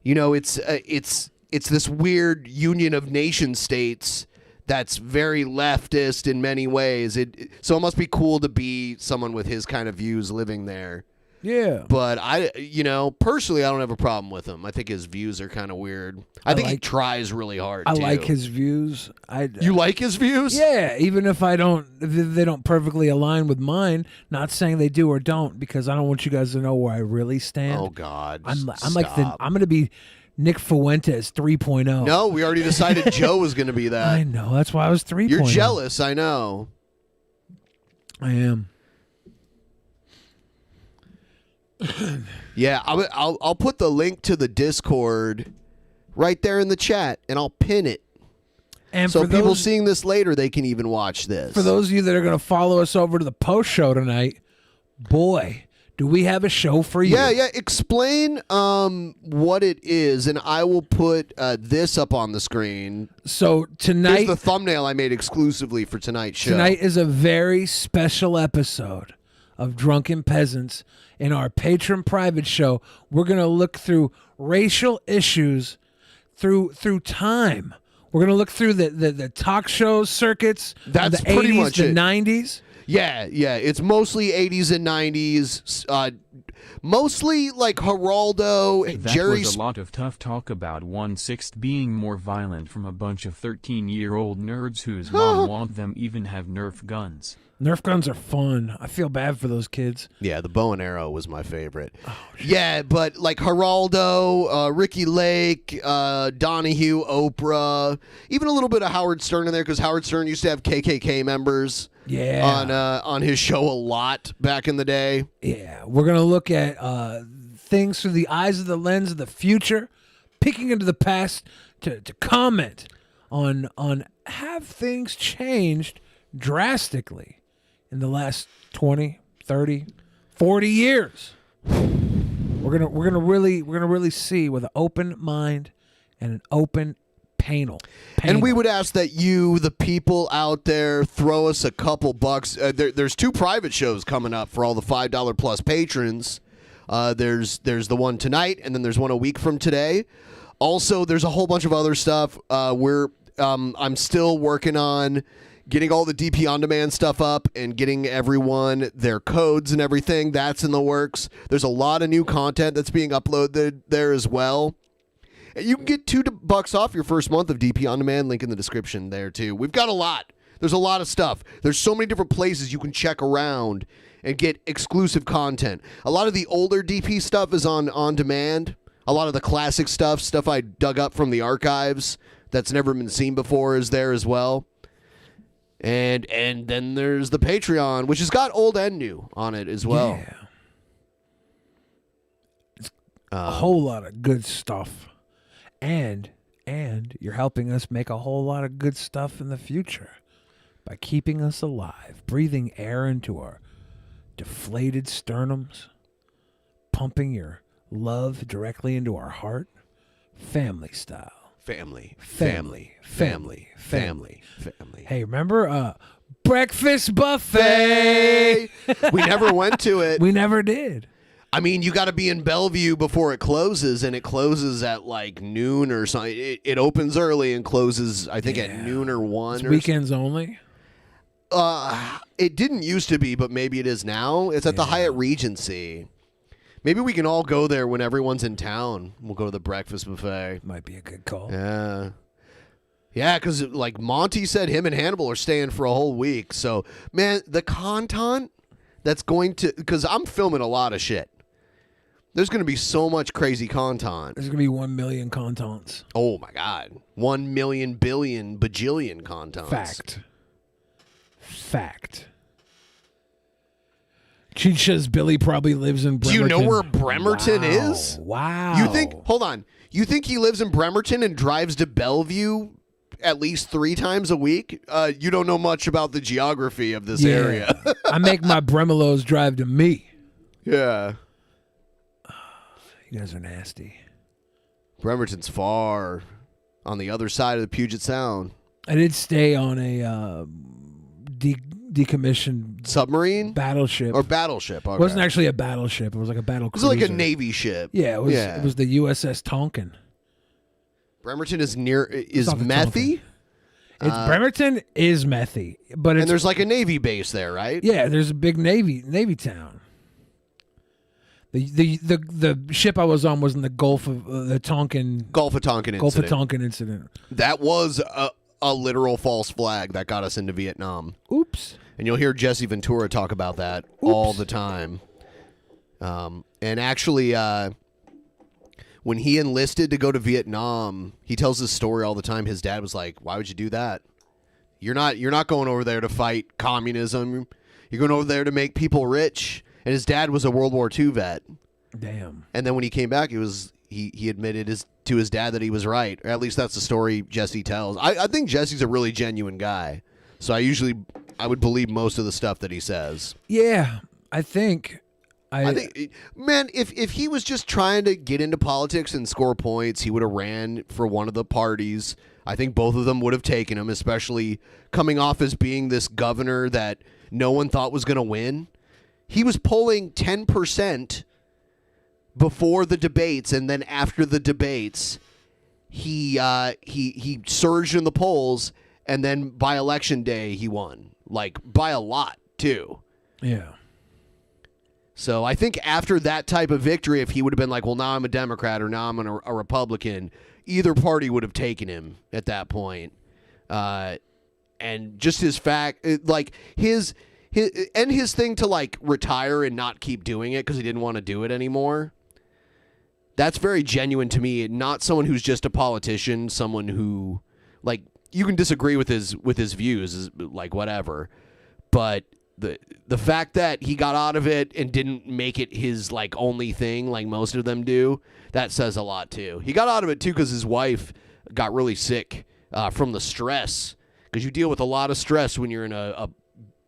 it's this weird union of nation states that's very leftist in many ways. So it must be cool to be someone with his kind of views living there.
Yeah.
But personally, I don't have a problem with him. I think his views are kind of weird. I think he tries really hard.
I like his views.
You like his views?
Yeah, even if they don't perfectly align with mine. Not saying they do or don't, because I don't want you guys to know where I really stand.
Oh God,
I'm going to be Nick Fuentes 3.0.
No, we already decided Joe was going to be that.
I know. That's why I was 3.0.
You're jealous, I know.
I am.
Yeah, I'll put the link to the Discord right there in the chat, and I'll pin it.
And
so
for
people
those,
seeing this later, they can even watch this.
For those of you that are going to follow us over to the post show tonight, boy, do we have a show for you.
Yeah. Explain what it is, and I will put this up on the screen.
So tonight...
Here's the thumbnail I made exclusively for tonight's show.
Tonight is a very special episode of Drunken Peasants. In our patron private show, we're going to look through racial issues through time. We're going to look through the talk show circuits of the 80s, the 90s.
Yeah. It's mostly 80s and 90s. Mostly like Geraldo,
That
Jerry.
was a lot of tough talk about 1/6 being more violent from a bunch of 13-year-old nerds whose mom won't them even have Nerf guns.
Nerf guns are fun. I feel bad for those kids.
Yeah, the bow and arrow was my favorite. Yeah, but like Geraldo, Ricky Lake, Donahue, Oprah, even a little bit of Howard Stern in there, because Howard Stern used to have KKK members on his show a lot back in the day.
Yeah, we're going to look at things through the eyes of the lens of the future, peeking into the past to comment on have things changed drastically in the last 20, 30, 40 years. We're gonna really see with an open mind and an open panel.
And we would ask that you, the people out there, throw us a couple bucks. There's 2 private shows coming up for all the $5 plus patrons. There's the one tonight, and then there's one a week from today. Also, there's a whole bunch of other stuff. I'm still working on getting all the DP On Demand stuff up and getting everyone their codes and everything. That's in the works. There's a lot of new content that's being uploaded there as well. And you can get $2 off your first month of DP On Demand. Link in the description there, too. We've got a lot. There's a lot of stuff. There's so many different places you can check around and get exclusive content. A lot of the older DP stuff is on demand. A lot of the classic stuff I dug up from the archives that's never been seen before is there as well. And then there's the Patreon, which has got old and new on it as well.
Yeah. It's a whole lot of good stuff. And you're helping us make a whole lot of good stuff in the future by keeping us alive, breathing air into our deflated sternums, pumping your love directly into our heart, family style.
Family.
Hey, remember breakfast buffet?
We never went to it.
We never did.
I mean, you got to be in Bellevue before it closes, and it closes at like noon or something. It opens early and closes, I think, at noon or 1.
It's weekends only?
It didn't used to be, but maybe it is now. It's at the Hyatt Regency. Maybe we can all go there when everyone's in town. We'll go to the breakfast buffet.
Might be a good call.
Yeah. Yeah, because like Monty said, him and Hannibal are staying for a whole week. So, man, the content that's going to... Because I'm filming a lot of shit. There's going to be so much crazy content.
There's going to be 1 million contents.
Oh, my God. 1 million billion bajillion contents.
Fact. Cheech Billy probably lives in Bremerton.
Do you know where Bremerton is?
Wow.
You think he lives in Bremerton and drives to Bellevue at least 3 times a week, you don't know much about the geography of this
Yeah.
area.
I make my Bremelos drive to me.
Yeah.
You guys are nasty.
Bremerton's far on the other side of the Puget Sound.
I did stay on a decommissioned
submarine
battleship.
Or battleship. Okay.
It wasn't actually a battleship. It was like a battle
It was
cruiser.
like a Navy ship.
Yeah, it was the USS Tonkin.
Bremerton is
off the
methy.
Bremerton is methy, but
And there's like a Navy base there, right?
yeah, there's a big Navy town. The ship I was on was in the Gulf of the Tonkin.
Gulf of Tonkin
Gulf of
incident.
Tonkin incident.
That was a literal false flag that got us into Vietnam.
Oops.
And you'll hear Jesse Ventura talk about that all the time. And actually, when he enlisted to go to Vietnam, he tells this story all the time. His dad was like, "Why would you do that? You're not going over there to fight communism. You're going over there to make people rich." And his dad was a World War II vet.
Damn.
And then when he came back, he admitted to his dad that he was right. Or at least that's the story Jesse tells. I think Jesse's a really genuine guy. So I would believe most of the stuff that he says.
Yeah, I think,
man, if he was just trying to get into politics and score points, he would have ran for one of the parties. I think both of them would have taken him, especially coming off as being this governor that no one thought was going to win. He was polling 10% before the debates, and then after the debates, he surged in the polls, and then by election day he won, like by a lot too.
Yeah.
So I think after that type of victory, if he would have been like, well, now I'm a Democrat or now I'm a Republican, either party would have taken him at that point. And just his his thing to like retire and not keep doing it because he didn't want to do it anymore. That's very genuine to me. Not someone who's just a politician, someone who, like, you can disagree with his views, is like whatever, but the fact that he got out of it and didn't make it his like only thing like most of them do, that says a lot too. He got out of it too because his wife got really sick from the stress, because you deal with a lot of stress when you're in a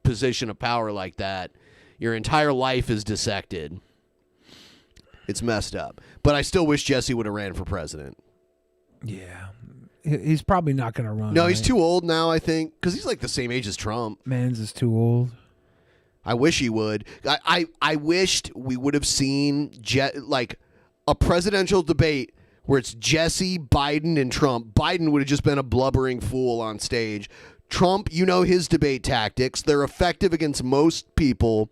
position of power like that. Your entire life is dissected. It's messed up. But I still wish Jesse would have ran for president.
Yeah. He's probably not going to run.
No, he's too old now, I think, because he's like the same age as Trump.
Mans is too old.
I wish he would. I wished we would have seen like a presidential debate where it's Jesse, Biden, and Trump. Biden would have just been a blubbering fool on stage. Trump, you know his debate tactics. They're effective against most people.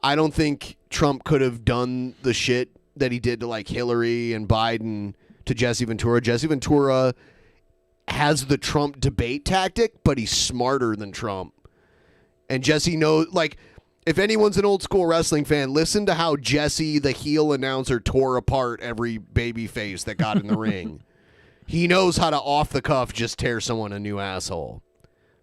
I don't think Trump could have done the shit that he did to like Hillary and Biden to Jesse Ventura. Jesse Ventura has the Trump debate tactic, but he's smarter than Trump. And Jesse knows, like, if anyone's an old school wrestling fan, listen to how Jesse, the heel announcer, tore apart every baby face that got in the ring. He knows how to off the cuff just tear someone a new asshole.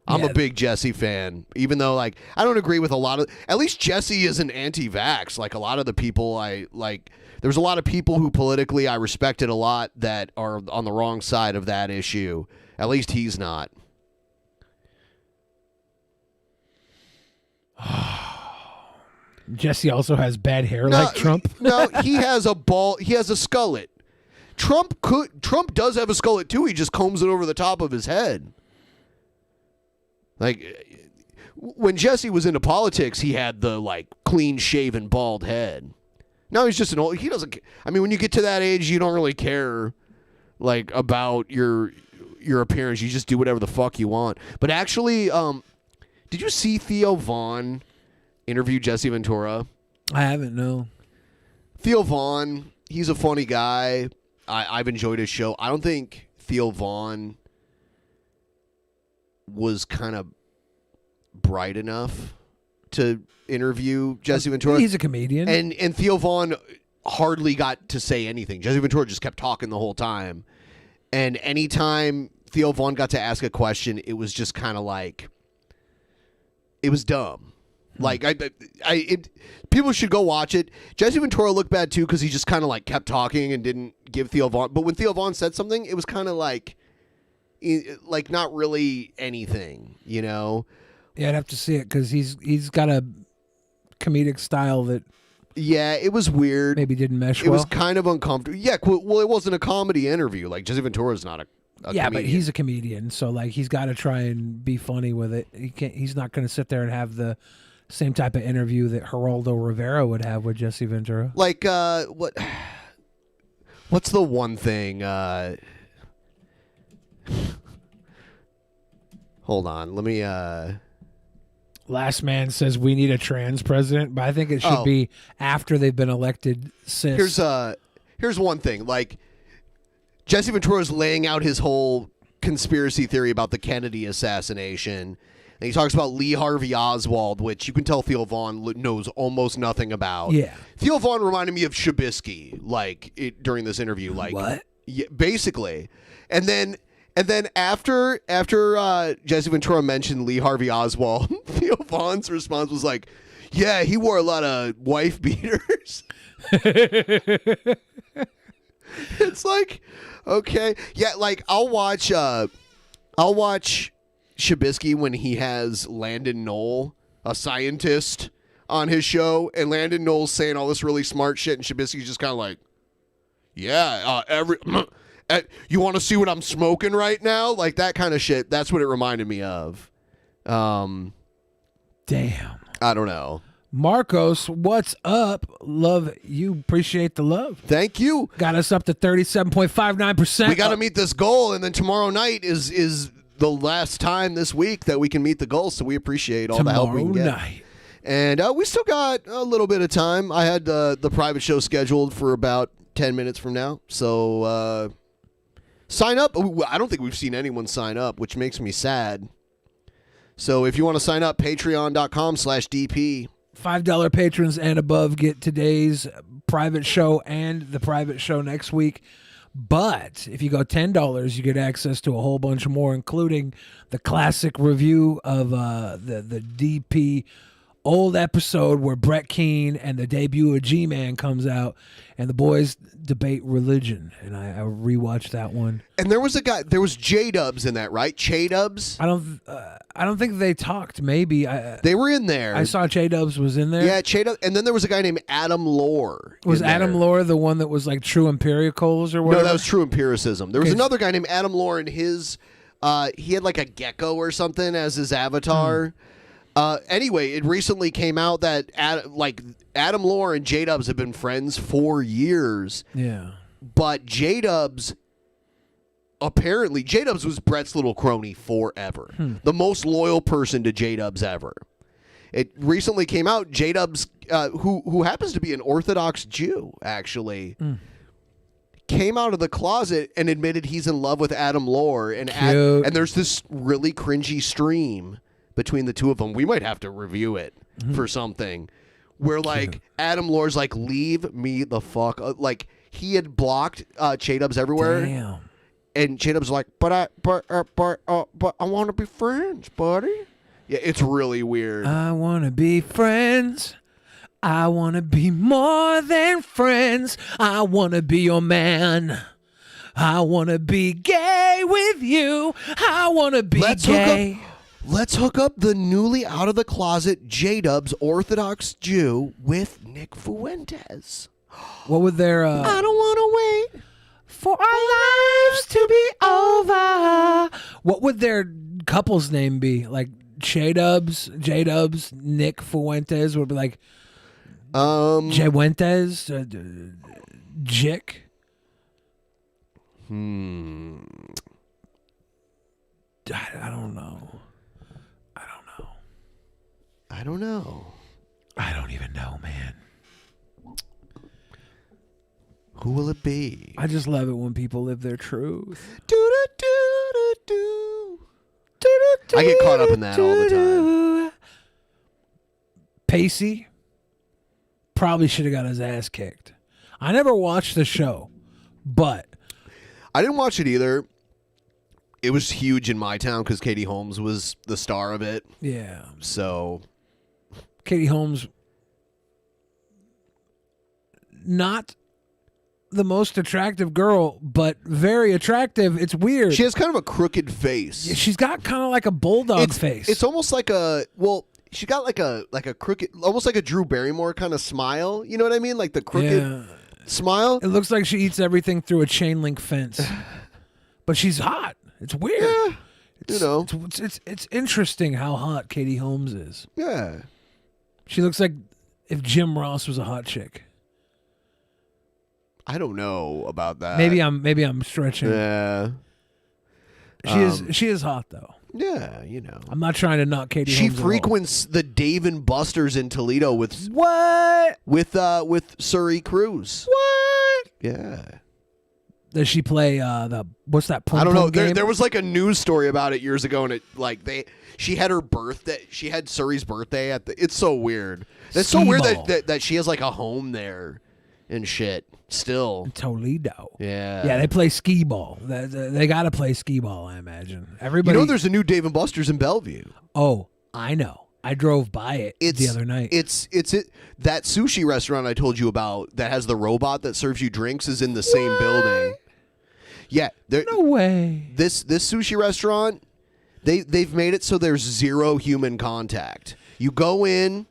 I'm a big Jesse fan, even though, like, I don't agree with a lot of, at least Jesse isn't anti-vax. Like, a lot of the people there's a lot of people who politically I respected a lot that are on the wrong side of that issue. At least he's not.
Jesse also has bad hair like Trump.
No, he has a skullet. Trump does have a skullet too. He just combs it over the top of his head. Like, when Jesse was into politics, he had the like clean shaven bald head. Now he's just he doesn't, I mean, when you get to that age, you don't really care like about your appearance. You just do whatever the fuck you want. But actually, did you see Theo Vaughn interview Jesse Ventura?
I haven't, no.
Theo Vaughn, he's a funny guy. I've enjoyed his show. I don't think Theo Vaughn was kind of bright enough to interview Jesse Ventura.
He's a comedian.
And Theo Vaughn hardly got to say anything. Jesse Ventura just kept talking the whole time. And anytime Theo Vaughn got to ask a question, it was just kind of like, it was dumb. Like, people should go watch it. Jesse Ventura looked bad too because he just kind of like kept talking and didn't give Theo Vaughn. But when Theo Vaughn said something, it was kind of like, like not really anything, you know.
Yeah, I'd have to see it because he's got a comedic style that.
Yeah, it was weird.
Maybe didn't mesh
It
well.
was kind of uncomfortable. Yeah, well, it wasn't a comedy interview. Like Jesse Ventura's not a
yeah,
comedian.
but he's a comedian, so like he's got to try and be funny with it. He's not going to sit there and have the same type of interview that Geraldo Rivera would have with Jesse Ventura.
Like what's the one thing? Hold on, let me.
Last Man says we need a trans president, but I think it should be after they've been elected. Cis.
Here's one thing. Like Jesse Ventura is laying out his whole conspiracy theory about the Kennedy assassination, and he talks about Lee Harvey Oswald, which you can tell Theo Vaughn knows almost nothing about.
Yeah,
Theo Vaughn reminded me of Shabisky, like during this interview. Like
what?
Yeah, basically, and then after Jesse Ventura mentioned Lee Harvey Oswald, Theo Vaughn's response was like, "Yeah, he wore a lot of wife beaters." It's like, okay, yeah, like I'll watch Shabisky when he has Landon Knoll, a scientist, on his show, and Landon Knoll's saying all this really smart shit, and Shabisky's just kind of like, "Yeah, you want to see what I'm smoking right now?" Like that kind of shit. That's what it reminded me of.
Damn.
I don't know.
Marcos, what's up? Love you. Appreciate the love.
Thank you.
Got us up to 37.59%.
We got to meet this goal, and then tomorrow night is the last time this week that we can meet the goal. So we appreciate all the help we can get.
Tomorrow night.
And we still got a little bit of time. I had the private show scheduled for about 10 minutes from now. So sign up. I don't think we've seen anyone sign up, which makes me sad. So if you want to sign up, patreon.com/DP.
$5 patrons and above get today's private show and the private show next week. But if you go $10, you get access to a whole bunch more, including the classic review of the DP old episode where Brett Keane and the debut of G-Man comes out and the boys debate religion. And I rewatched that one.
And there was a guy, there was J-Dubs in that, right? J-Dubs?
I don't think they talked. Maybe
they were in there.
I saw J-Dubs was in there.
Yeah, J-Dubs. And then there was a guy named Adam Lore.
Was Adam Lore the one that was like True Empiricals or whatever?
No, that was True Empiricism. There was another guy named Adam Lore, and his he had like a gecko or something as his avatar. Anyway, it recently came out that Adam Lore and J-Dubs have been friends for years.
Yeah.
But J-Dubs, apparently, J-Dubs was Brett's little crony forever. The most loyal person to J-Dubs ever. It recently came out, J-Dubs, who happens to be an Orthodox Jew, actually, came out of the closet and admitted he's in love with Adam Lore. And there's this really cringy stream between the two of them. We might have to review it for something. Where, like, Adam Lore's like, leave me the fuck. Like, he had blocked J-Dubs everywhere.
Damn.
And J-Dub's like, but I want to be friends, buddy. Yeah, it's really weird.
I want to be friends. I want to be more than friends. I want to be your man. I want to be gay with you. I want to be gay.
Let's hook up the newly out of the closet J-Dubs Orthodox Jew with Nick Fuentes.
What would their
I don't want to wait
for our lives to be over. What would their couple's name be? Like J-Dubs, Nick Fuentes would be like J-Wentes, Jick. I don't know.
I don't know.
I don't even know, man.
Who will it be?
I just love it when people live their truth.
I get caught up in that all the time.
Pacey probably should have got his ass kicked. I never watched the show, but
I didn't watch it either. It was huge in my town because Katie Holmes was the star of it.
Yeah.
So
Katie Holmes, not the most attractive girl, but very attractive. It's weird.
She has kind of a crooked face.
She's got kind of like a bulldog face.
It's almost like she got like a crooked, almost like a Drew Barrymore kind of smile. You know what I mean? Like the crooked smile.
It looks like she eats everything through a chain link fence. But she's hot. It's weird.
Yeah,
it's interesting how hot Katie Holmes is.
Yeah.
She looks like if Jim Ross was a hot chick.
I don't know about that.
Maybe I'm stretching.
Yeah.
She is hot though.
Yeah,
I'm not trying to knock Katie
She
Holmes.
frequents the Dave and Buster's in Toledo with
what?
With Surrey Cruz.
What?
Yeah.
Does she play what's that?
I don't know.
Game?
There was like a news story about it years ago, and she had her birthday. She had Surrey's birthday at the. It's so weird. It's so weird that she has like a home there and shit. Still
Toledo.
Yeah.
Yeah, they play skee ball. They got to play skee ball, I imagine. Everybody.
There's a new Dave and Buster's in Bellevue.
Oh, I know. I drove by it the other night.
It's that sushi restaurant I told you about that has the robot that serves you drinks is in the same building. Yeah,
no way.
This sushi restaurant, they've made it so there's zero human contact. You go in.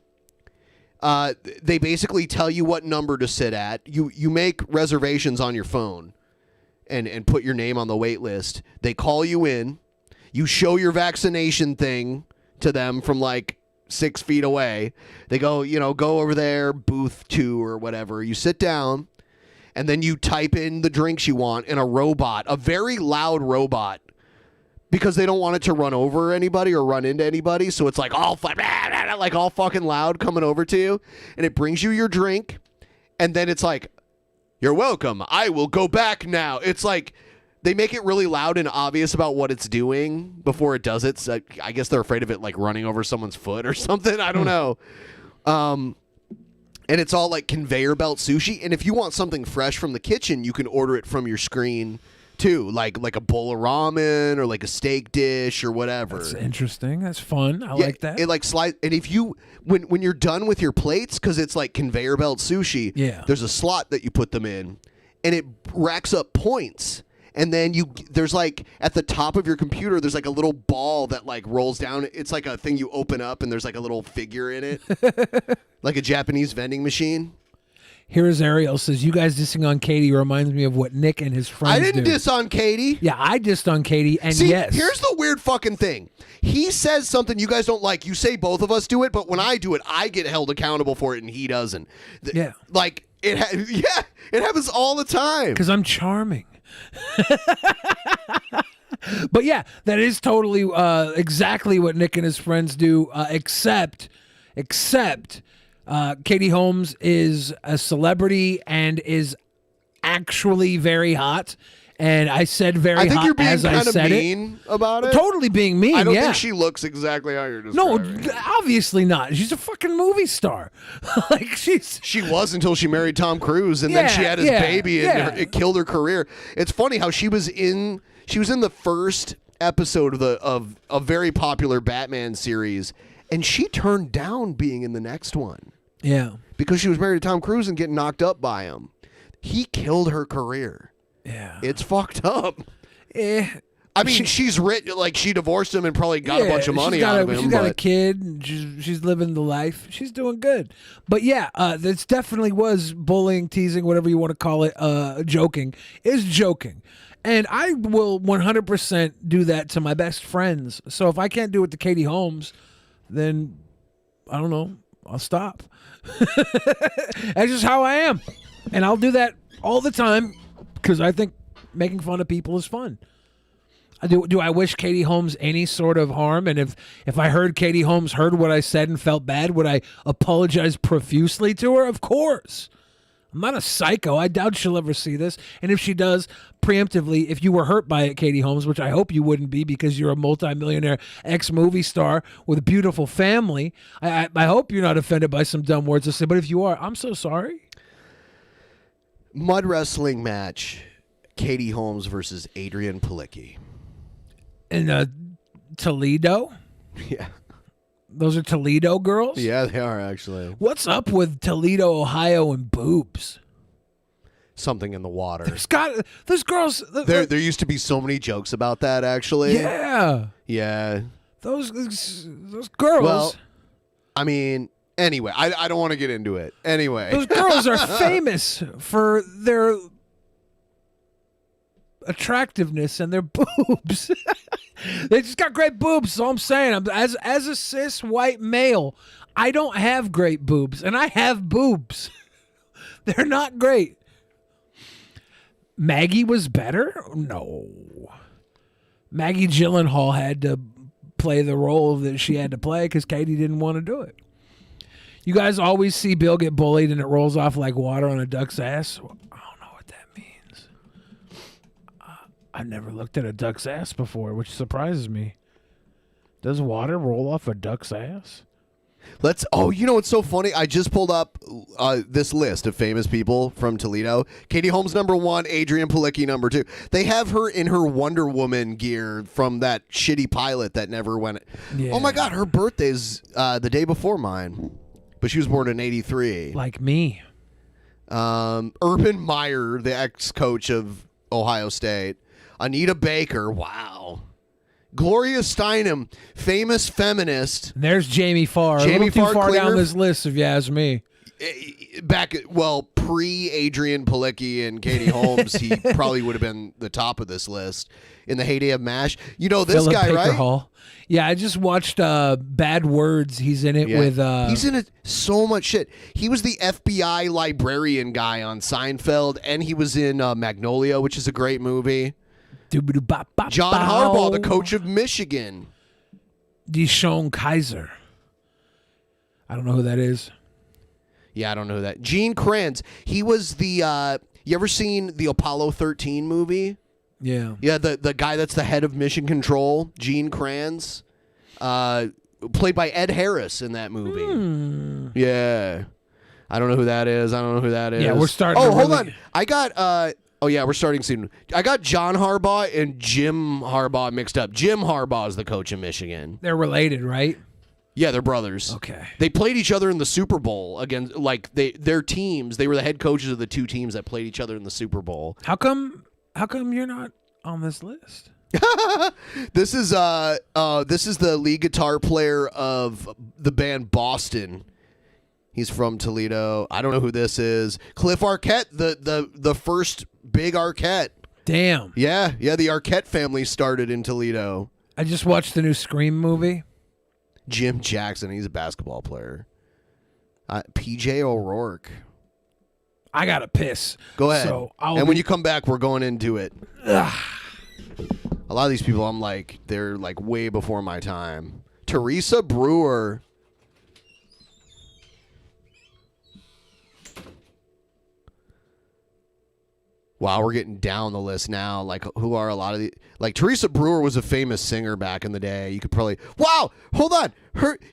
They basically tell you what number to sit at. You make reservations on your phone and put your name on the wait list. They call you in. You show your vaccination thing to them from like 6 feet away. They go, go over there, booth 2 or whatever. You sit down, and then you type in the drinks you want, and a very loud robot, because they don't want it to run over anybody or run into anybody, so it's like all fucking loud coming over to you, and it brings you your drink, and then it's like, you're welcome, I will go back now. It's like they make it really loud and obvious about what it's doing before it does it. So I guess they're afraid of it like running over someone's foot or something. I don't know. And it's all like conveyor belt sushi, and if you want something fresh from the kitchen, you can order it from your screen too, like a bowl of ramen or like a steak dish or whatever.
That's interesting. That's fun. I like that.
It like slides, and if you when you're done with your plates, because it's like conveyor belt sushi, there's a slot that you put them in, and it racks up points. And then there's like at the top of your computer, there's like a little ball that like rolls down. It's like a thing you open up, and there's like a little figure in it, like a Japanese vending machine.
Here's Ariel says, you guys dissing on Katie reminds me of what Nick and his friends
I didn't
do.
diss on Katie.
Yeah, I dissed on Katie, and
See,
yes.
Here's the weird fucking thing. He says something you guys don't like. You say both of us do it, but when I do it, I get held accountable for it, and he doesn't.
Yeah.
Like, it happens all the time.
Because I'm charming. But yeah, that is totally exactly what Nick and his friends do, except Katie Holmes is a celebrity and is actually very hot. And I said very hot
I think you're being
as I
kind of
said
mean about it.
Totally being mean,
I don't
yeah.
think she looks exactly how you're describing.
No, obviously not. She's a fucking movie star. Like
She was until she married Tom Cruise, and then she had his baby, and it killed her career. It's funny how she was in the first episode of a very popular Batman series, and she turned down being in the next one.
Yeah.
Because she was married to Tom Cruise and getting knocked up by him. He killed her career.
Yeah.
It's fucked up.
I
mean, she's rich. Like, she divorced him and probably got a bunch of money out of him.
She's got a kid. And she's living the life. She's doing good. But yeah, this definitely was bullying, teasing, whatever you want to call it. Joking is joking. And I will 100% do that to my best friends. So if I can't do it to Katie Holmes, then I don't know. I'll stop. That's just how I am. And I'll do that all the time because I think making fun of people is fun. Do I wish Katie Holmes any sort of harm? And if I heard Katie Holmes heard what I said and felt bad, would I apologize profusely to her? Of course. I'm not a psycho. I doubt she'll ever see this. And if she does, preemptively, if you were hurt by it, Katie Holmes, which I hope you wouldn't be because you're a multimillionaire ex-movie star with a beautiful family, I hope you're not offended by some dumb words to say. But if you are, I'm so sorry.
Mud wrestling match, Katie Holmes versus Adrian Palicki.
In Toledo?
Yeah.
Those are Toledo girls?
Yeah, they are actually.
What's up with Toledo, Ohio, and boobs?
something in the water.
Those girls.
There used to be so many jokes about that, actually.
Yeah.
Yeah.
Those girls.
Well, I mean, anyway, I don't want to get into it. Anyway.
Those girls are famous for their attractiveness and their boobs. They just got great boobs. That's all I'm saying. As a cis white male, I don't have great boobs, and I have boobs. They're not great. Maggie was better? No. Maggie Gyllenhaal had to play the role that she had to play because Katie didn't want to do it. You guys always see Bill get bullied and it rolls off like water on a duck's ass? I don't know what that means. I've never looked at a duck's ass before, which surprises me. Does water roll off a duck's ass?
You know what's so funny? I just pulled up this list of famous people from Toledo. Katie Holmes, number 1. Adrienne Palicki, number 2. They have her in her Wonder Woman gear from that shitty pilot that never went.
Yeah.
Oh my God, her birthday's the day before mine. But she was born in 83.
Like me.
Urban Meyer, the ex-coach of Ohio State. Anita Baker, wow. Gloria Steinem, famous feminist.
There's Jamie Farr.
Jamie
Farr, too far
Klinger.
down this list, if you ask me.
Pre-Adrienne Palicki and Katie Holmes, he probably would have been the top of this list in the heyday of MASH. You know this
Philip
guy,
Baker
right?
Hall. Yeah, I just watched Bad Words. He's in it with...
He's in it so much shit. He was the FBI librarian guy on Seinfeld, and he was in Magnolia, which is a great movie. John Harbaugh, the coach of Michigan.
Deshaun Kaiser. I don't know who that is.
Yeah, I don't know who that. Gene Kranz. He was the. You ever seen the Apollo 13 movie?
Yeah.
Yeah, the guy that's the head of Mission Control, Gene Kranz, played by Ed Harris in that movie. Yeah, I don't know who that is.
Yeah, we're starting.
Oh, hold on. I got. Oh yeah, we're starting soon. I got John Harbaugh and Jim Harbaugh mixed up. Jim Harbaugh is the coach of Michigan.
They're related, right?
Yeah, they're brothers.
Okay.
They played each other in the Super Bowl against their teams. They were the head coaches of the two teams that played each other in the Super Bowl.
How come you're not on this list?
This is the lead guitar player of the band Boston. He's from Toledo. I don't know who this is. Cliff Arquette, the first big Arquette.
Damn.
Yeah, the Arquette family started in Toledo.
I just watched the new Scream movie.
Jim Jackson, he's a basketball player. PJ O'Rourke.
I gotta piss.
Go ahead.
So
when you come back, we're going into it. A lot of these people, I'm like, they're like way before my time. Teresa Brewer. Wow, we're getting down the list now. Like, who are a lot of the... Like, Teresa Brewer was a famous singer back in the day. You could probably... Wow! Hold on!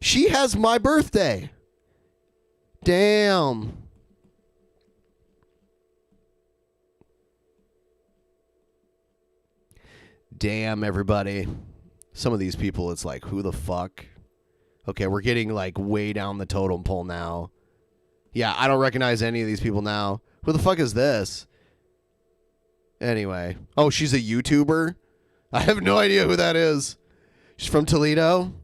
She has my birthday. Damn. Damn, everybody. Some of these people, it's like, who the fuck? Okay, we're getting, like, way down the totem pole now. Yeah, I don't recognize any of these people now. Who the fuck is this? Anyway. Oh, she's a YouTuber? I have no idea who that is. She's from Toledo?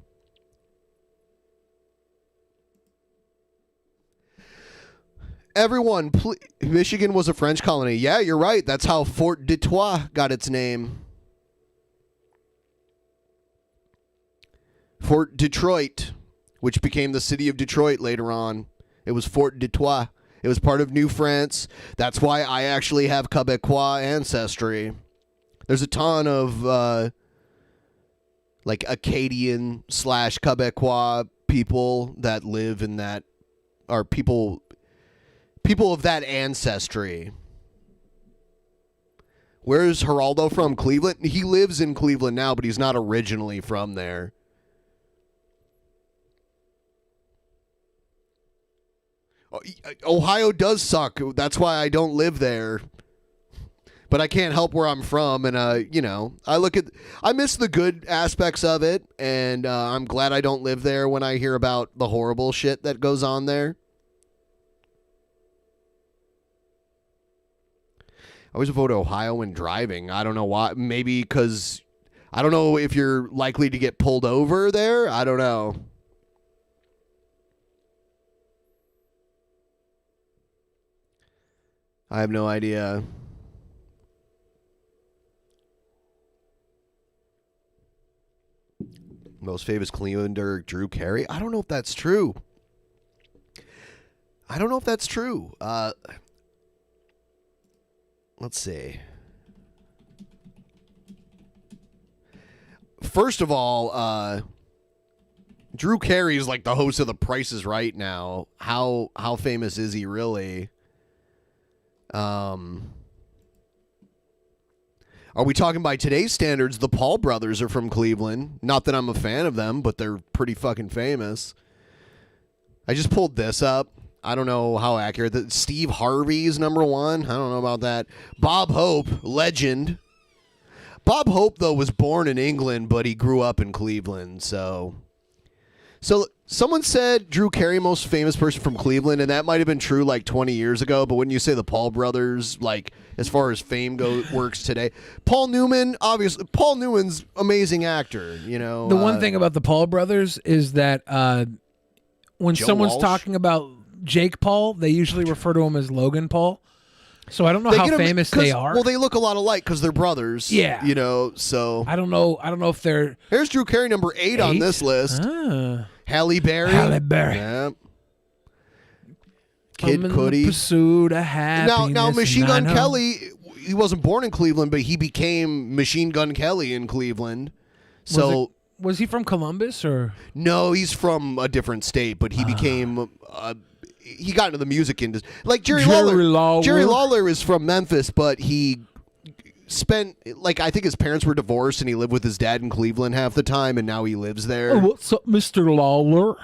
Everyone, Michigan was a French colony. Yeah, you're right. That's how Fort Detroit got its name. Fort Detroit, which became the city of Detroit later on. It was Fort Detroit. It was part of New France. That's why I actually have Quebecois ancestry. There's a ton of like Acadian / Quebecois people that live in that, are people of that ancestry. Where's Geraldo from? Cleveland? He lives in Cleveland now, but he's not originally from there. Ohio does suck. That's why I don't live there. But I can't help where I'm from, and I miss the good aspects of it, and I'm glad I don't live there when I hear about the horrible shit that goes on there. I always vote Ohio when driving. I don't know why. Maybe because I don't know if you're likely to get pulled over there. I don't know. I have no idea. Most famous Clevelander, Drew Carey. I don't know if that's true. Let's see. First of all, Drew Carey is like the host of The Price is Right now. How famous is he really? Are we talking by today's standards? The Paul brothers are from Cleveland. Not that I'm a fan of them, but they're pretty fucking famous. I just pulled this up. I don't know how accurate. Steve Harvey's number one. I don't know about that. Bob Hope, legend. Bob Hope, though, was born in England, but he grew up in Cleveland. So someone said Drew Carey, most famous person from Cleveland, and that might have been true like 20 years ago. But when you say the Paul brothers, like as far as fame works today, Paul Newman, obviously, Paul Newman's amazing actor. You know,
the one thing about the Paul brothers is that when
Joe
someone's
Walsh?
talking about Jake Paul, they usually refer to him as Logan Paul. So I don't know how famous they are.
Well, they look a lot alike because they're brothers.
Yeah.
You know, so.
I don't know if they're.
Here's Drew Carey, number 8 on this list. Halle Berry. Yeah. Kid Cudi.
Pursuit of happiness.
Now, Machine Gun Kelly, he wasn't born in Cleveland, but he became Machine Gun Kelly in Cleveland. So.
Was he from Columbus or?
No, he's from a different state, but he became. He got into the music industry, like Jerry Lawler. Jerry Lawler is from Memphis, but he spent I think his parents were divorced, and he lived with his dad in Cleveland half the time, and now he lives there.
Oh, what's up, Mr. Lawler?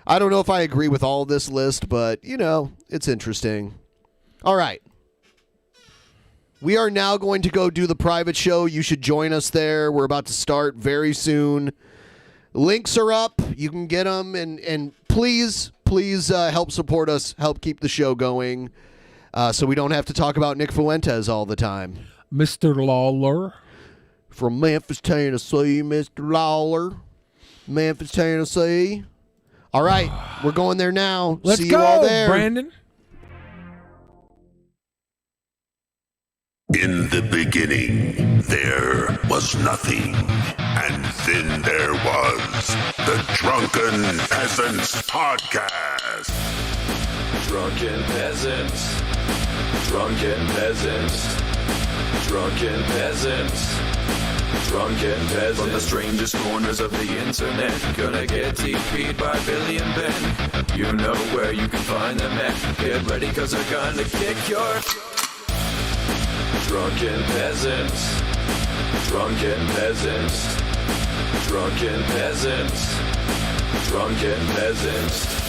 I don't know if I agree with all this list, but you know, it's interesting. All right. We are now going to go do the private show. You should join us there. We're about to start very soon. Links are up. You can get them. And please help support us. Help keep the show going so we don't have to talk about Nick Fuentes all the time.
Mr. Lawler.
From Memphis, Tennessee, Mr. Lawler. Memphis, Tennessee. All right. We're going there now.
Let's
See
go,
you all there.
Brandon.
In the beginning, there was nothing. And then there was the Drunken Peasants Podcast.
Drunken Peasants. Drunken Peasants. Drunken Peasants. Drunken Peasants. From the strangest corners of the internet, gonna get TP'd by Billy and Ben. You know where you can find them at. Get ready, cause they're gonna kick your... Drunken Peasants. Drunken Peasants. Drunken Peasants. Drunken Peasants.